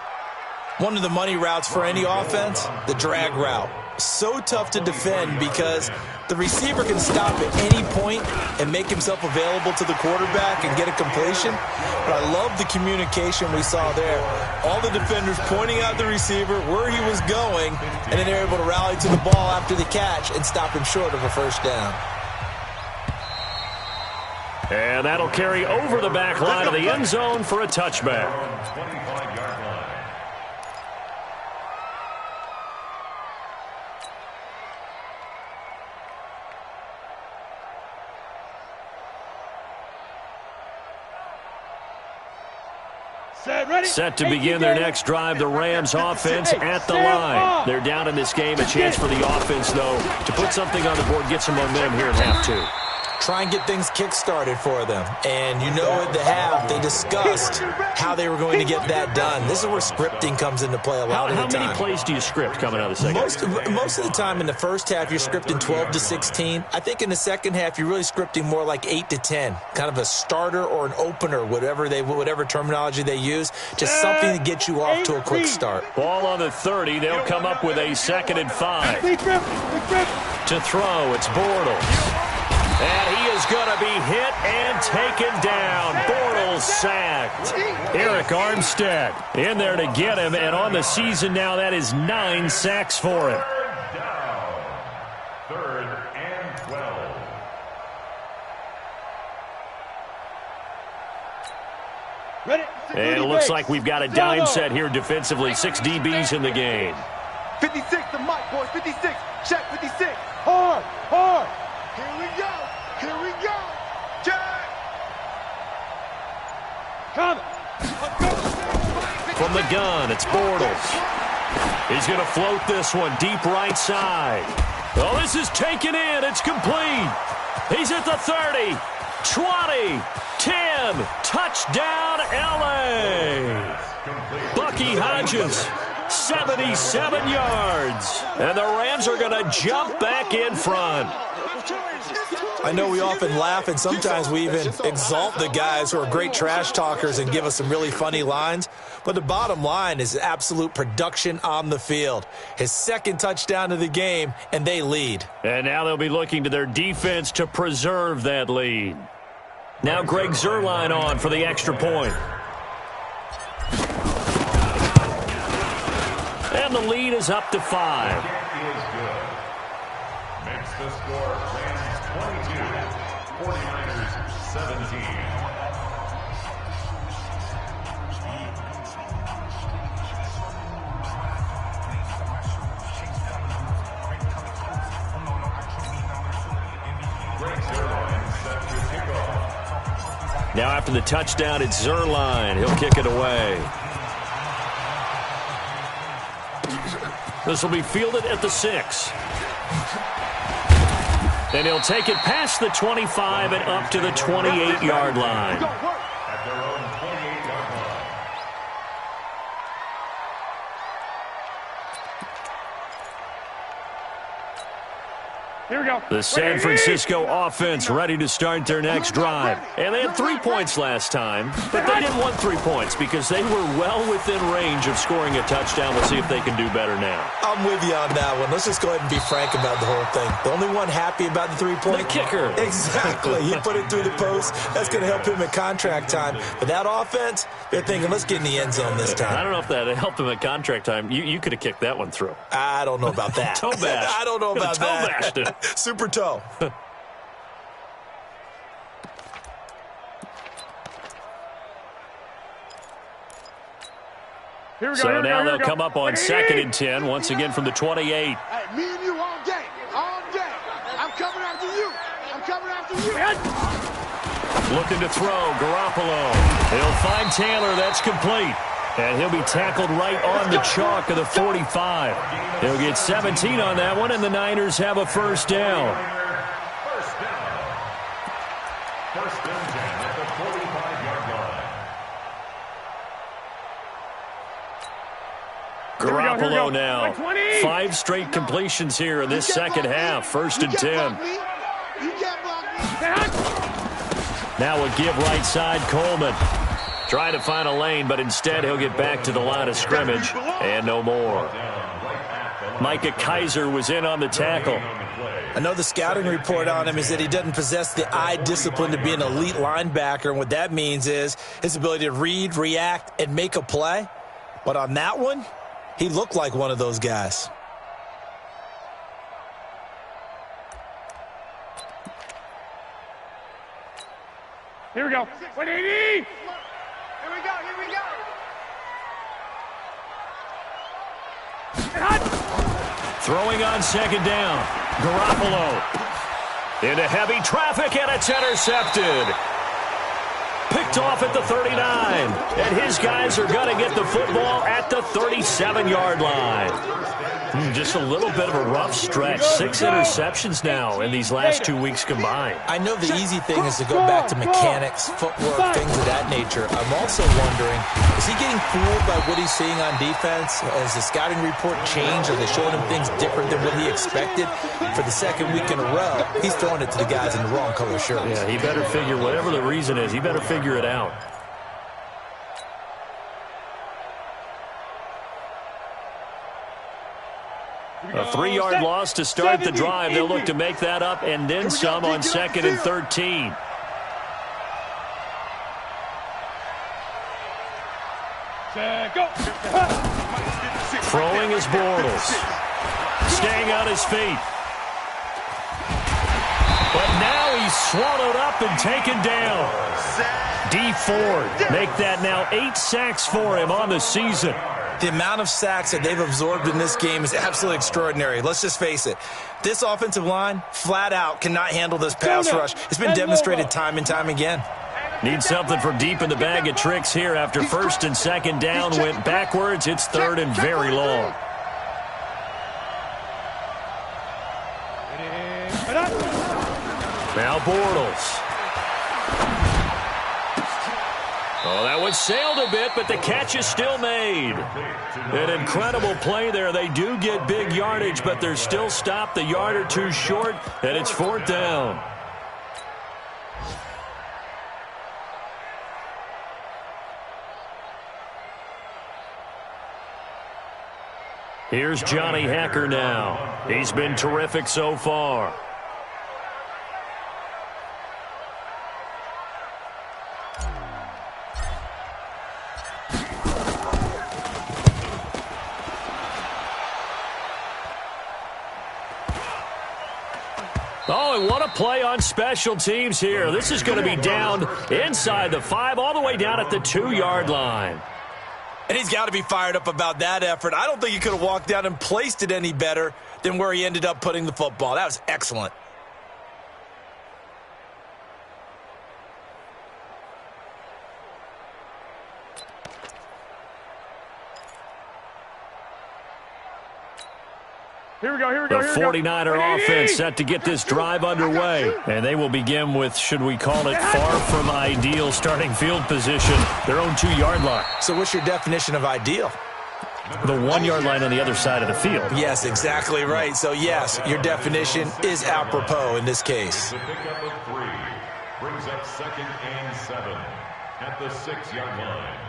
One of the money routes for any offense, the drag route. So tough to defend because the receiver can stop at any point and make himself available to the quarterback and get a completion. But I love the communication we saw there. All the defenders pointing out the receiver, where he was going, and then they're able to rally to the ball after the catch and stop him short of a first down. And that'll carry over the back line of the end zone for a touchback. 25-yard line. Set to begin their next drive, the Rams offense at the line. They're down in this game. A chance for the offense, though, to put something on the board, get some momentum here in half 2. try and get things kick-started for them. And you know at the half, they discussed how they were going to get that done. This is where scripting comes into play a lot of the time. How many plays do you script coming out of the second? Most of the time in the first half, you're scripting 12 to 16. I think in the second half, you're really scripting more like 8 to 10. Kind of a starter or an opener, whatever terminology they use. Just something to get you off to a quick start. Ball on the 30. They'll come up with a 2nd and 5. To throw, it's Bortles. And he is going to be hit and taken down. Bortles sacked. Eric Armstead in there to get him. And on the season now, that is 9 sacks for him. Third and 12. Ready? And it looks like we've got a dime set here defensively. 6 DBs in the game. 56 to Mike, boys. 56. Check 56. Hard. Here we go. Check. Coming. From the gun, it's Bortles. He's going to float this one deep right side. Oh, this is taken in. It's complete. He's at the 30, 20, 10. Touchdown, L.A. Bucky Hodges, 77 yards. And the Rams are going to jump back in front. I know we often laugh, and sometimes we even exalt the guys who are great trash talkers and give us some really funny lines. But the bottom line is absolute production on the field. His 2nd touchdown of the game, and they lead. And now they'll be looking to their defense to preserve that lead. Now Greg Zuerlein on for the extra point. And the lead is up to 5. Makes the score Rams 22, 49ers 17. Now after the touchdown, it's Zuerlein. He'll kick it away. This will be fielded at the 6. Then he'll take it past the 25 and up to the 28-yard line. At their own 28-yard line. Here we go. The San Francisco offense ready to start their next drive. And they had 3 points last time, but they didn't want 3 points because they were well within range of scoring a touchdown. We'll see if they can do better now. I'm with you on that one. Let's just go ahead and be frank about the whole thing. The only one happy about the 3-point? The kicker. Exactly. He put it through the post. That's going to help him at contract time. But that offense, they're thinking, let's get in the end zone this time. I don't know if that helped him at contract time. You could have kicked that one through. I don't know about that. Toe bash. I don't know about that. Toe bashed it. Super toe. Here we go. So now they'll come up on 2nd and 10, once again from the 28. Hey, me and you all day. All day. I'm coming after you. Looking to throw, Garoppolo. He'll find Taylor. That's complete. And he'll be tackled right on the chalk of the 45. He'll get 17 on that one, and the Niners have a first down. First and 10 at the 45-yard line. Garoppolo now. 5 straight completions here in this second half. First and 10. Now a give right side, Coleman. Trying to find a lane, but instead he'll get back to the line of scrimmage, and no more. Micah Kiser was in on the tackle. I know the scouting report on him is that he doesn't possess the eye discipline to be an elite linebacker, and what that means is his ability to read, react, and make a play. But on that one, he looked like one of those guys. Here we go. 180. Here we go. Throwing on second down. Garoppolo. Into heavy traffic, and it's intercepted. Picked off at the 39. And his guys are going to get the football at the 37-yard line. Just a little bit of a rough stretch. 6 interceptions now in these last 2 weeks combined. I know the easy thing is to go back to mechanics, footwork, things of that nature. I'm also wondering, is he getting fooled by what he's seeing on defense? Has the scouting report changed? Are they showing him things different than what he expected? For the second week in a row, he's throwing it to the guys in the wrong color shirts. Yeah, he better figure, whatever the reason is, he better figure it out. A 3-yard loss to start the drive. They'll look to make that up and then some on 2nd and 13. Throwing is Bortles. Staying on his feet. But now he's swallowed up and taken down. Dee Ford make that now 8 sacks for him on the season. The amount of sacks that they've absorbed in this game is absolutely extraordinary. Let's just face it. This offensive line, flat out, cannot handle this pass rush. It's been demonstrated time and time again. Need something from deep in the bag of tricks here after 1st and 2nd down went backwards. It's 3rd and very long. Now Bortles. Oh, that one sailed a bit, but the catch is still made. An incredible play there. They do get big yardage, but they're still stopped a yard or two short, and it's 4th down. Here's Johnny Hekker now. He's been terrific so far. Oh, and what a play on special teams here. This is going to be down inside the 5, all the way down at the 2-yard line. And he's got to be fired up about that effort. I don't think he could have walked down and placed it any better than where he ended up putting the football. That was excellent. Here we go. The 49er offense set to get this drive underway. And they will begin with, should we call it, far from ideal starting field position, their own 2-yard line. So what's your definition of ideal? The 1-yard line on the other side of the field. Yes, exactly right. So, yes, your definition is apropos in this case. The pickup of 3 brings up 2nd and 7 at the 6-yard line.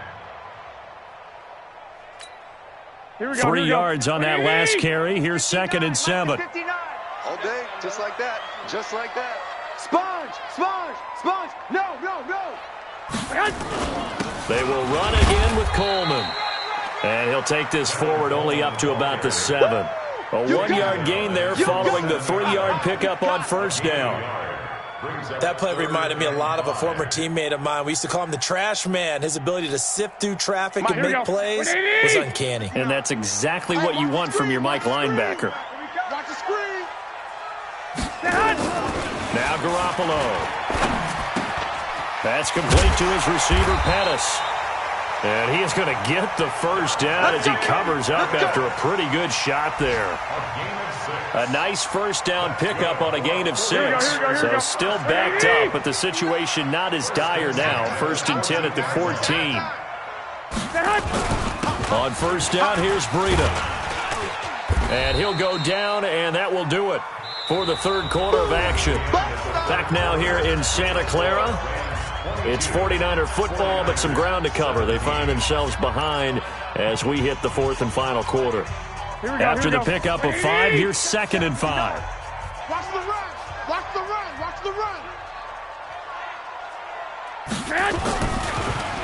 3 yards on that last carry. Here's 2nd and 7. All day, just like that. Just like that. Sponge! No! They will run again with Coleman. And he'll take this forward only up to about the 7. A 1-yard gain there following the 3-yard pickup on 1st down. That play reminded me a lot of a former teammate of mine. We used to call him the trash man. His ability to sift through traffic and make plays was uncanny. And that's exactly what you want from your Mike linebacker. Watch the screen! Now Garoppolo. That's complete to his receiver, Pettis. And he is going to get the 1st down as he covers up after a pretty good shot there. A nice 1st down pickup on a gain of 6. So still backed up, but the situation not as dire now. 1st and 10 at the 14. On 1st down, here's Breida. And he'll go down, and that will do it for the 3rd quarter of action. Back now here in Santa Clara. It's 49er football, but some ground to cover. They find themselves behind as we hit the 4th and final quarter. After the pickup of 5, here's 2nd and 5. Watch the run!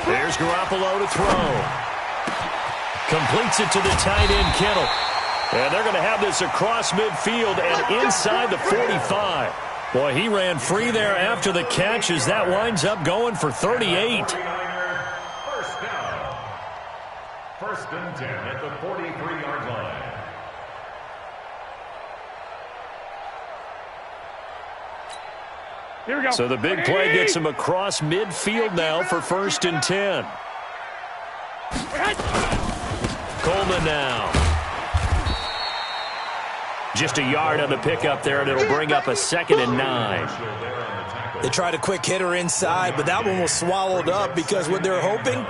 There's Garoppolo to throw. Completes it to the tight end, Kittle. And they're going to have this across midfield and inside the 45. Boy, he ran free there after the catch as that winds up going for 38. 1st down. 1st and 10 at the 43-yard line. Here we go. So the big play gets him across midfield now for 1st and 10. Coleman now. just a yard on the pickup there, and it'll bring up a 2nd and 9. They tried a quick hitter inside, but that one was swallowed up because what they're hoping,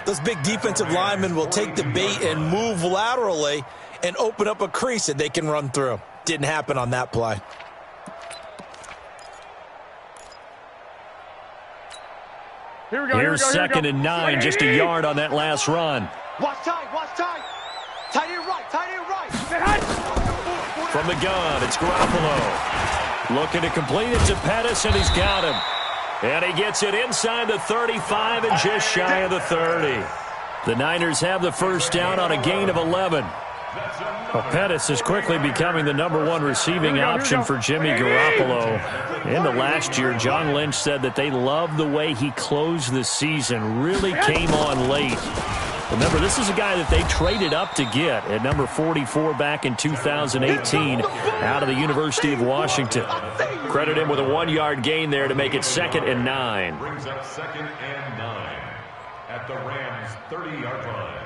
those big defensive linemen will take the bait and move laterally and open up a crease that they can run through. Didn't happen on that play. Here's 2nd and 9, just a yard on that last run. Watch tight, watch tight. Tight end right, tight end right. From the gun, it's Garoppolo. Looking to complete it to Pettis, and he's got him. And he gets it inside the 35 and just shy of the 30. The Niners have the first down on a gain of 11. Well, Pettis is quickly becoming the #1 receiving option for Jimmy Garoppolo. Into last year, John Lynch said that they loved the way he closed the season, really came on late. Remember, this is a guy that they traded up to get at number 44 back in 2018 out of the University of Washington. Credit him with a 1-yard gain there to make it 2nd and 9. Brings up 2nd and 9 at the Rams' 30-yard line.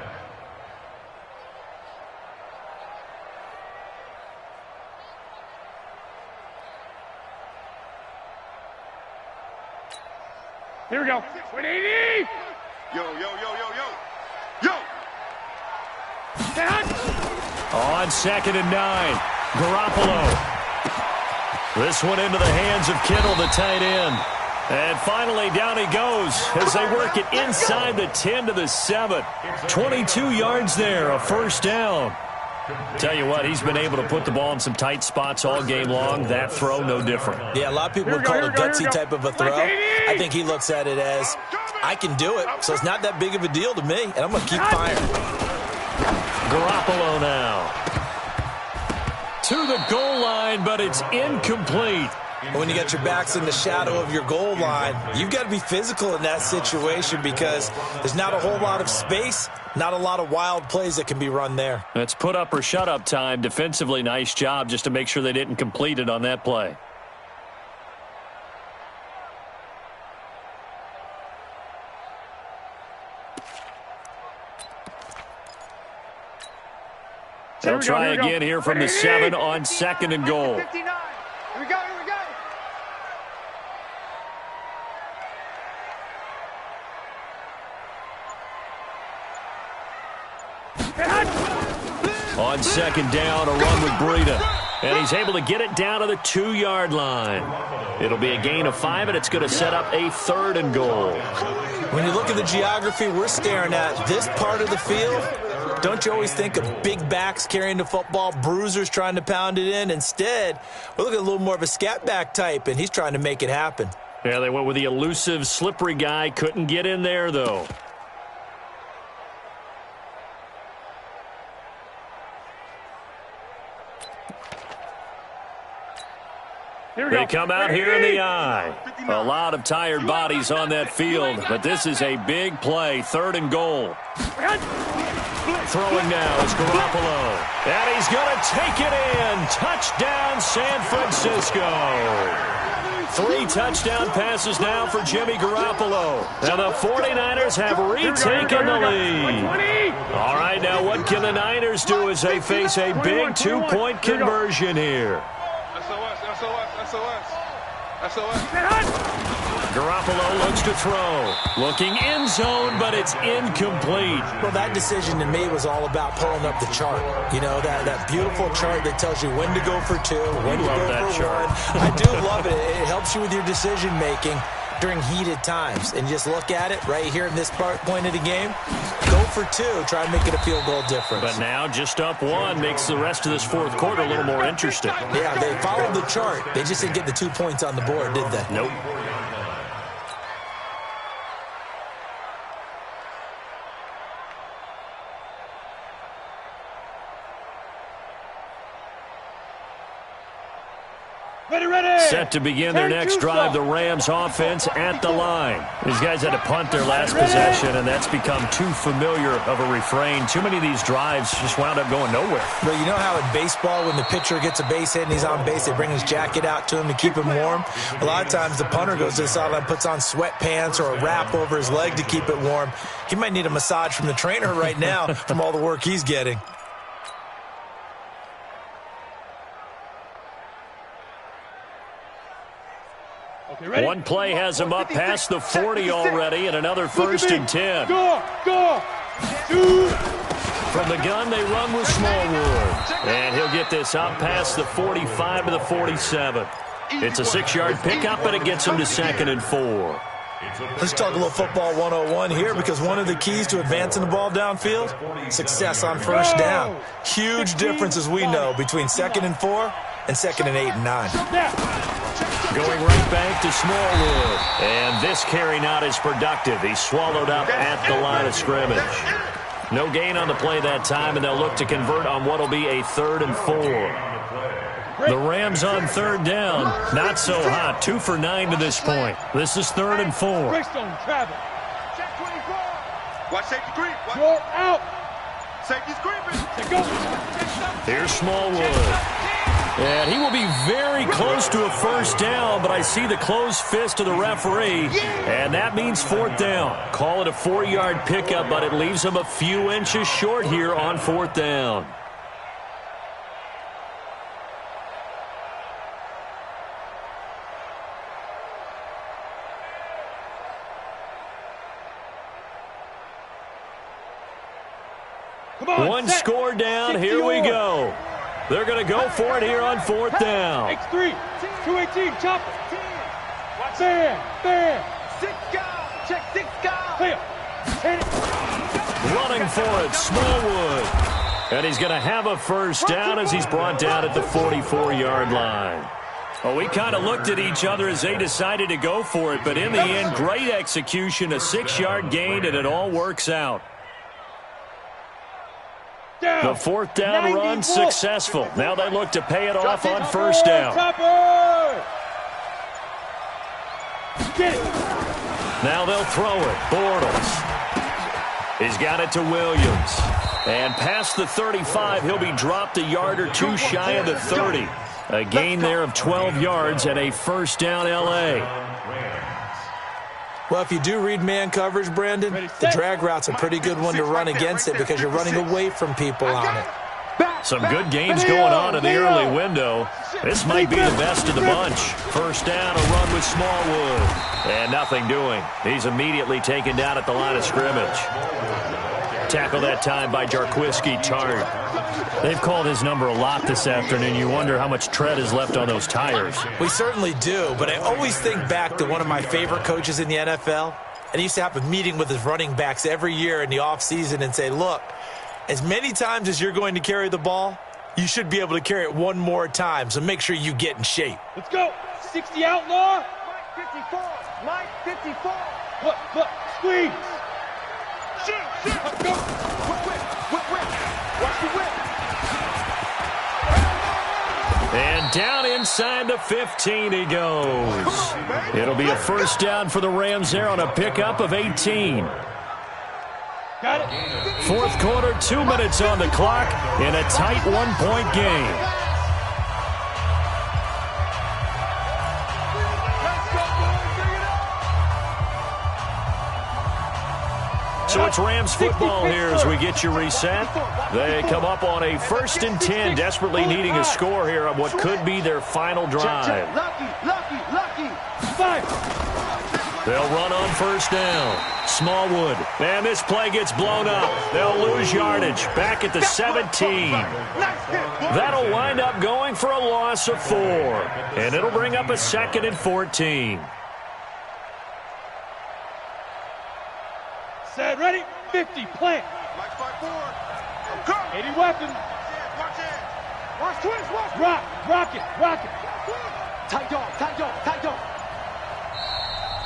Here we go. 180. Yo, yo, yo, yo, yo. Yo! On 2nd and 9, Garoppolo. This one into the hands of Kittle, the tight end. And finally, down he goes as they work it inside the 10 to the 7. 22 yards there, a first down. Tell you what, he's been able to put the ball in some tight spots all game long. That throw, no different. Yeah, a lot of people would call it a gutsy type of a throw. I think he looks at it as, I can do it, so it's not that big of a deal to me, and I'm going to keep firing. Garoppolo now. To the goal line, but it's incomplete. When you got your backs in the shadow of your goal line, you've got to be physical in that situation because there's not a whole lot of space, not a lot of wild plays that can be run there. It's put up or shut up time. Defensively, nice job just to make sure they didn't complete it on that play. They'll try again here from the 7 on 2nd and goal. 59. Here we go, here we go. On 2nd down, a run with Breida. And he's able to get it down to the 2-yard line. It'll be a gain of 5, and it's going to set up a 3rd and goal. When you look at the geography we're staring at, this part of the field, don't you always think of big backs carrying the football, bruisers trying to pound it in? Instead, we're looking at a little more of a scat back type, and he's trying to make it happen. Yeah, they went with the elusive, slippery guy. Couldn't get in there, though. They come out here in the eye. A lot of tired bodies on that field, but this is a big play. 3rd and goal. Throwing now is Garoppolo. And he's going to take it in. Touchdown, San Francisco. 3 touchdown passes now for Jimmy Garoppolo. And the 49ers have retaken the lead. All right, now what can the Niners do as they face a big 2-point conversion here? Garoppolo looks to throw. Looking end zone, but it's incomplete. Well, that decision to me was all about pulling up the chart. You know, that beautiful chart that tells you when to go for 2, when to go for 1. I do love it. It helps you with your decision-making during heated times. And just look at it right here in this point of the game. Go for 2. Try and make it a field goal difference. But now just up 1 makes the rest of this 4th quarter a little more interesting. Yeah, they followed the chart. They just didn't get the 2 points on the board, did they? Nope. Set to begin their next drive, the Rams offense at the line. These guys had to punt their last possession, and that's become too familiar of a refrain. Too many of these drives just wound up going nowhere. Well, you know how in baseball, when the pitcher gets a base hit and he's on base, they bring his jacket out to him to keep him warm? A lot of times the punter goes to the sideline, puts on sweatpants or a wrap over his leg to keep it warm. He might need a massage from the trainer right now from all the work he's getting. Okay, ready? One play has him up past the 40 already, and another 1st and 10. Go! Two! From the gun, they run with Smallwood. And he'll get this up past the 45 to the 47. It's a 6-yard pickup, and it gets him to 2nd and 4. Let's talk a little football 101 here, because one of the keys to advancing the ball downfield, success on first down. Huge difference, as we know, between 2nd and 4 and 2nd and 8 and 9. Going right back to Smallwood. And this carry not as productive. He's swallowed up at the line of scrimmage. No gain on the play that time, and they'll look to convert on what will be a 3rd and 4. The Rams on 3rd down. Not so hot. 2 for 9 to this point. This is 3rd and 4. Greystone travel. Check 24. Watch safety creep. You're out. Safety's creeping. Go. Here's Smallwood. And he will be very close to a 1st down, but I see the closed fist of the referee, and that means 4th down. Call it a 4-yard pickup, but it leaves him a few inches short here on 4th down. Come on, One set. score down. 60 Here we on. go. They're going to go for it here on 4th down. X3, 218, chop it. Bam. 6 guys. Check 6 guys. Clear. Hit it. Running for it, Smallwood. And he's going to have a 1st down as he's brought down at the 44-yard line. Well, we kind of looked at each other as they decided to go for it, but in the end, great execution, a 6-yard gain, and it all works out. Down. The 4th down 90 run wolf. successful. Now they look to pay it off on 1st down. Chopper. Get it. Now they'll throw it. Bortles. He's got it to Williams. And past the 35, he'll be dropped a yard or two shy of the 30. A gain there of 12 yards and a 1st down L.A. Well, if you do read man coverage, Brandon, the drag route's a pretty good one to run against it because you're running away from people on it. Some good games going on in the early window. This might be the best of the bunch. 1st down, a run with Smallwood. And nothing doing. He's immediately taken down at the line of scrimmage. Tackle that time by Jarquiski Tartt. They've called his number a lot this afternoon. You wonder how much tread is left on those tires. We certainly do, but I always think back to one of my favorite coaches in the NFL, and he used to have a meeting with his running backs every year in the offseason and say, look, as many times as you're going to carry the ball, you should be able to carry it one more time, so make sure you get in shape. Let's go. 60 outlaw. Mike 54. Mike 54. Look. Squeeze. Shoot. Go. Whip. Watch the whip. And down inside the 15 he goes. It'll be a 1st down for the Rams there on a pickup of 18. Got it. 4th quarter, 2 minutes on the clock in a tight 1-point game. So it's Rams football here as we get you reset. They come up on a 1st and 10, desperately needing a score here on what could be their final drive. Lucky. 5. They'll run on 1st down. Smallwood. And this play gets blown up. They'll lose yardage. Back at the 17. That'll wind up going for a loss of 4. And it'll bring up a 2nd and 14. Set, ready. 50. Plant. Mike 5-4. I'm coming. 80 weapon. Watch it. Watch twist. Watch. Rock it. Tight dog.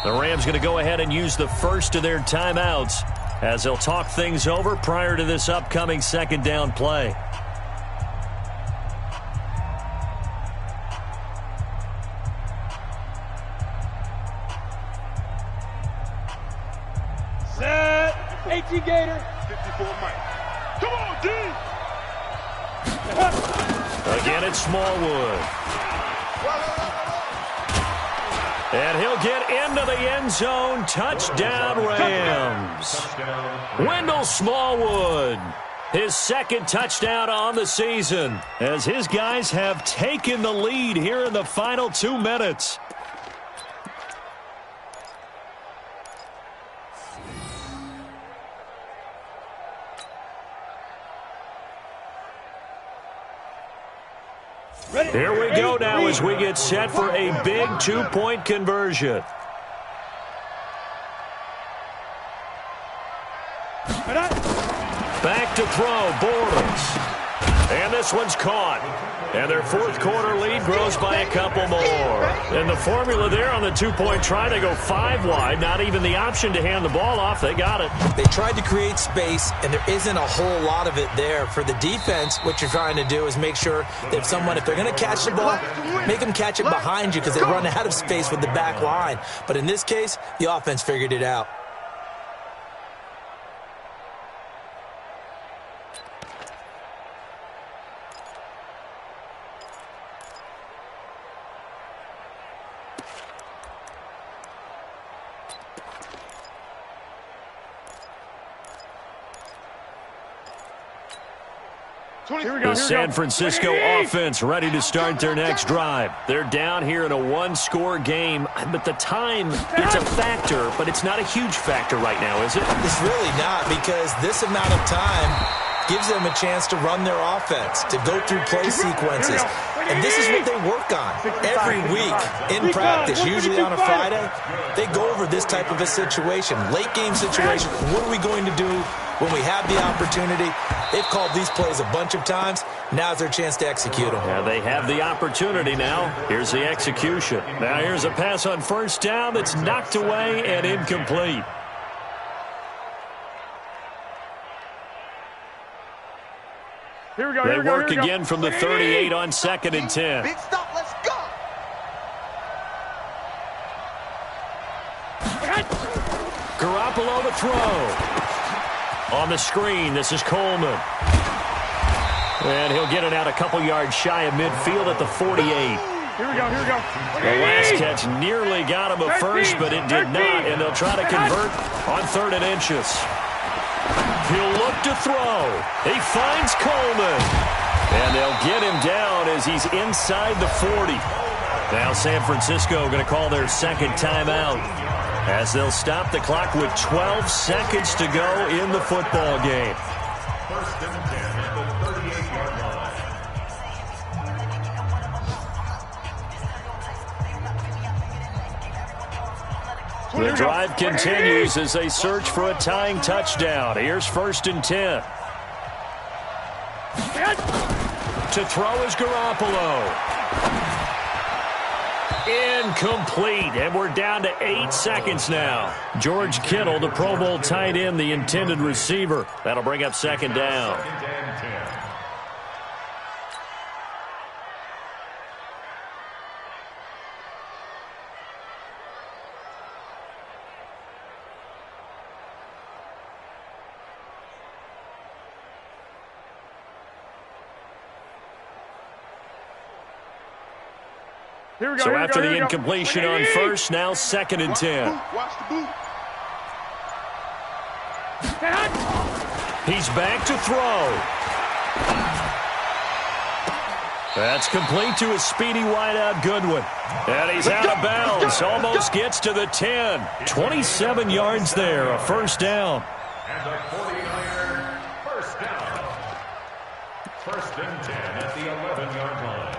The Rams going to go ahead and use the first of their timeouts as they'll talk things over prior to this upcoming 2nd down play. Set. 18 Gator. 54 Mike. Come on, D. Again, it's Smallwood. And he'll get into the end zone. Touchdown, Rams. Wendell Smallwood, his 2nd touchdown on the season, as his guys have taken the lead here in the final 2 minutes. Here we go now as we get set for a big two-point conversion. Back to throw, Bortles. And this one's caught. And their fourth quarter lead grows by a couple more. And the formula there on the two-point try, they go 5 wide. Not even the option to hand the ball off. They got it. They tried to create space, and there isn't a whole lot of it there. For the defense, what you're trying to do is make sure that if they're going to catch the ball, make them catch it behind you because they run out of space with the back line. But in this case, the offense figured it out. The San Francisco offense ready to start their next drive. They're down here in a one-score game, but the time, it's a factor, but it's not a huge factor right now, is it? It's really not, because this amount of time gives them a chance to run their offense, to go through play sequences. And this is what they work on every week in practice, usually on a Friday. They go over this type of a situation, late-game situation. What are we going to do when we have the opportunity? They've called these plays a bunch of times. Now's their chance to execute them. Yeah, they have the opportunity now. Here's the execution. Now here's a pass on first down that's knocked away and incomplete. They work again from the 38 on 2nd and 10. Big stop, let's go. Garoppolo to throw. On the screen, this is Coleman. And he'll get it out a couple yards shy of midfield at the 48. Here we go. The last catch nearly got him a first, but it did not, and they'll try to convert on 3rd and inches. He'll look to throw. He finds Coleman. And they'll get him down as he's inside the 40. Now San Francisco going to call their second timeout as they'll stop the clock with 12 seconds to go in the football game. 1st and 10 at the 38-yard line. The drive continues as they search for a tying touchdown. Here's 1st and 10. To throw is Garoppolo. Incomplete, and we're down to 8 seconds now. George Kittle, the Pro Bowl tight end, the intended receiver. That'll bring up 2nd down. 2nd and 10. So after the incompletion on first, now 2nd and 10. Watch the boot. He's back to throw. That's complete to his speedy wideout Goodwin. And he's out of bounds. Almost gets to the 10. 27 yards there, a 1st down. And the 49er, 1st down. 1st and 10 at the 11-yard line.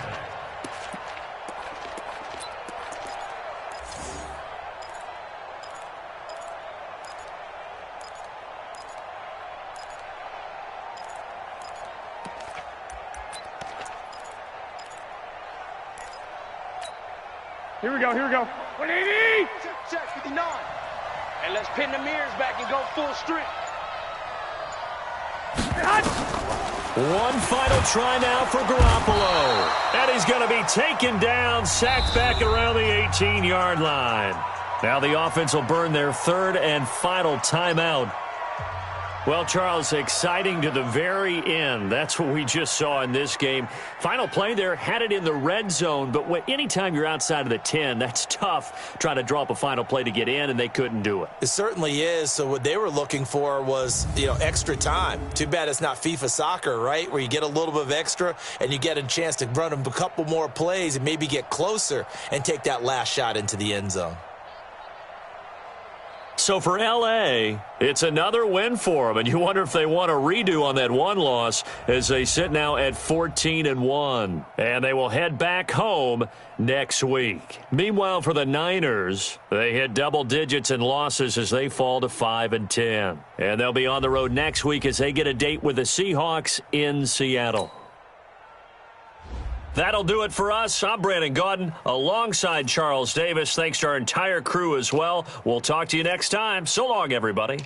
Here we go. 180. Check 59. And let's pin the mirrors back and go full strength. One final try now for Garoppolo. And he's going to be taken down, sacked back around the 18-yard line. Now the offense will burn their 3rd and final timeout. Well, Charles, exciting to the very end. That's what we just saw in this game. Final play there, had it in the red zone, but anytime you're outside of the 10, that's tough trying to draw up a final play to get in, and they couldn't do it. It certainly is. So what they were looking for was, extra time. Too bad it's not FIFA soccer, right, where you get a little bit of extra and you get a chance to run a couple more plays and maybe get closer and take that last shot into the end zone. So for L.A., it's another win for them, and you wonder if they want a redo on that one loss as they sit now at 14-1. And they will head back home next week. Meanwhile, for the Niners, they hit double digits in losses as they fall to 5-10. And they'll be on the road next week as they get a date with the Seahawks in Seattle. That'll do it for us. I'm Brandon Gaudin alongside Charles Davis. Thanks to our entire crew as well. We'll talk to you next time. So long, everybody.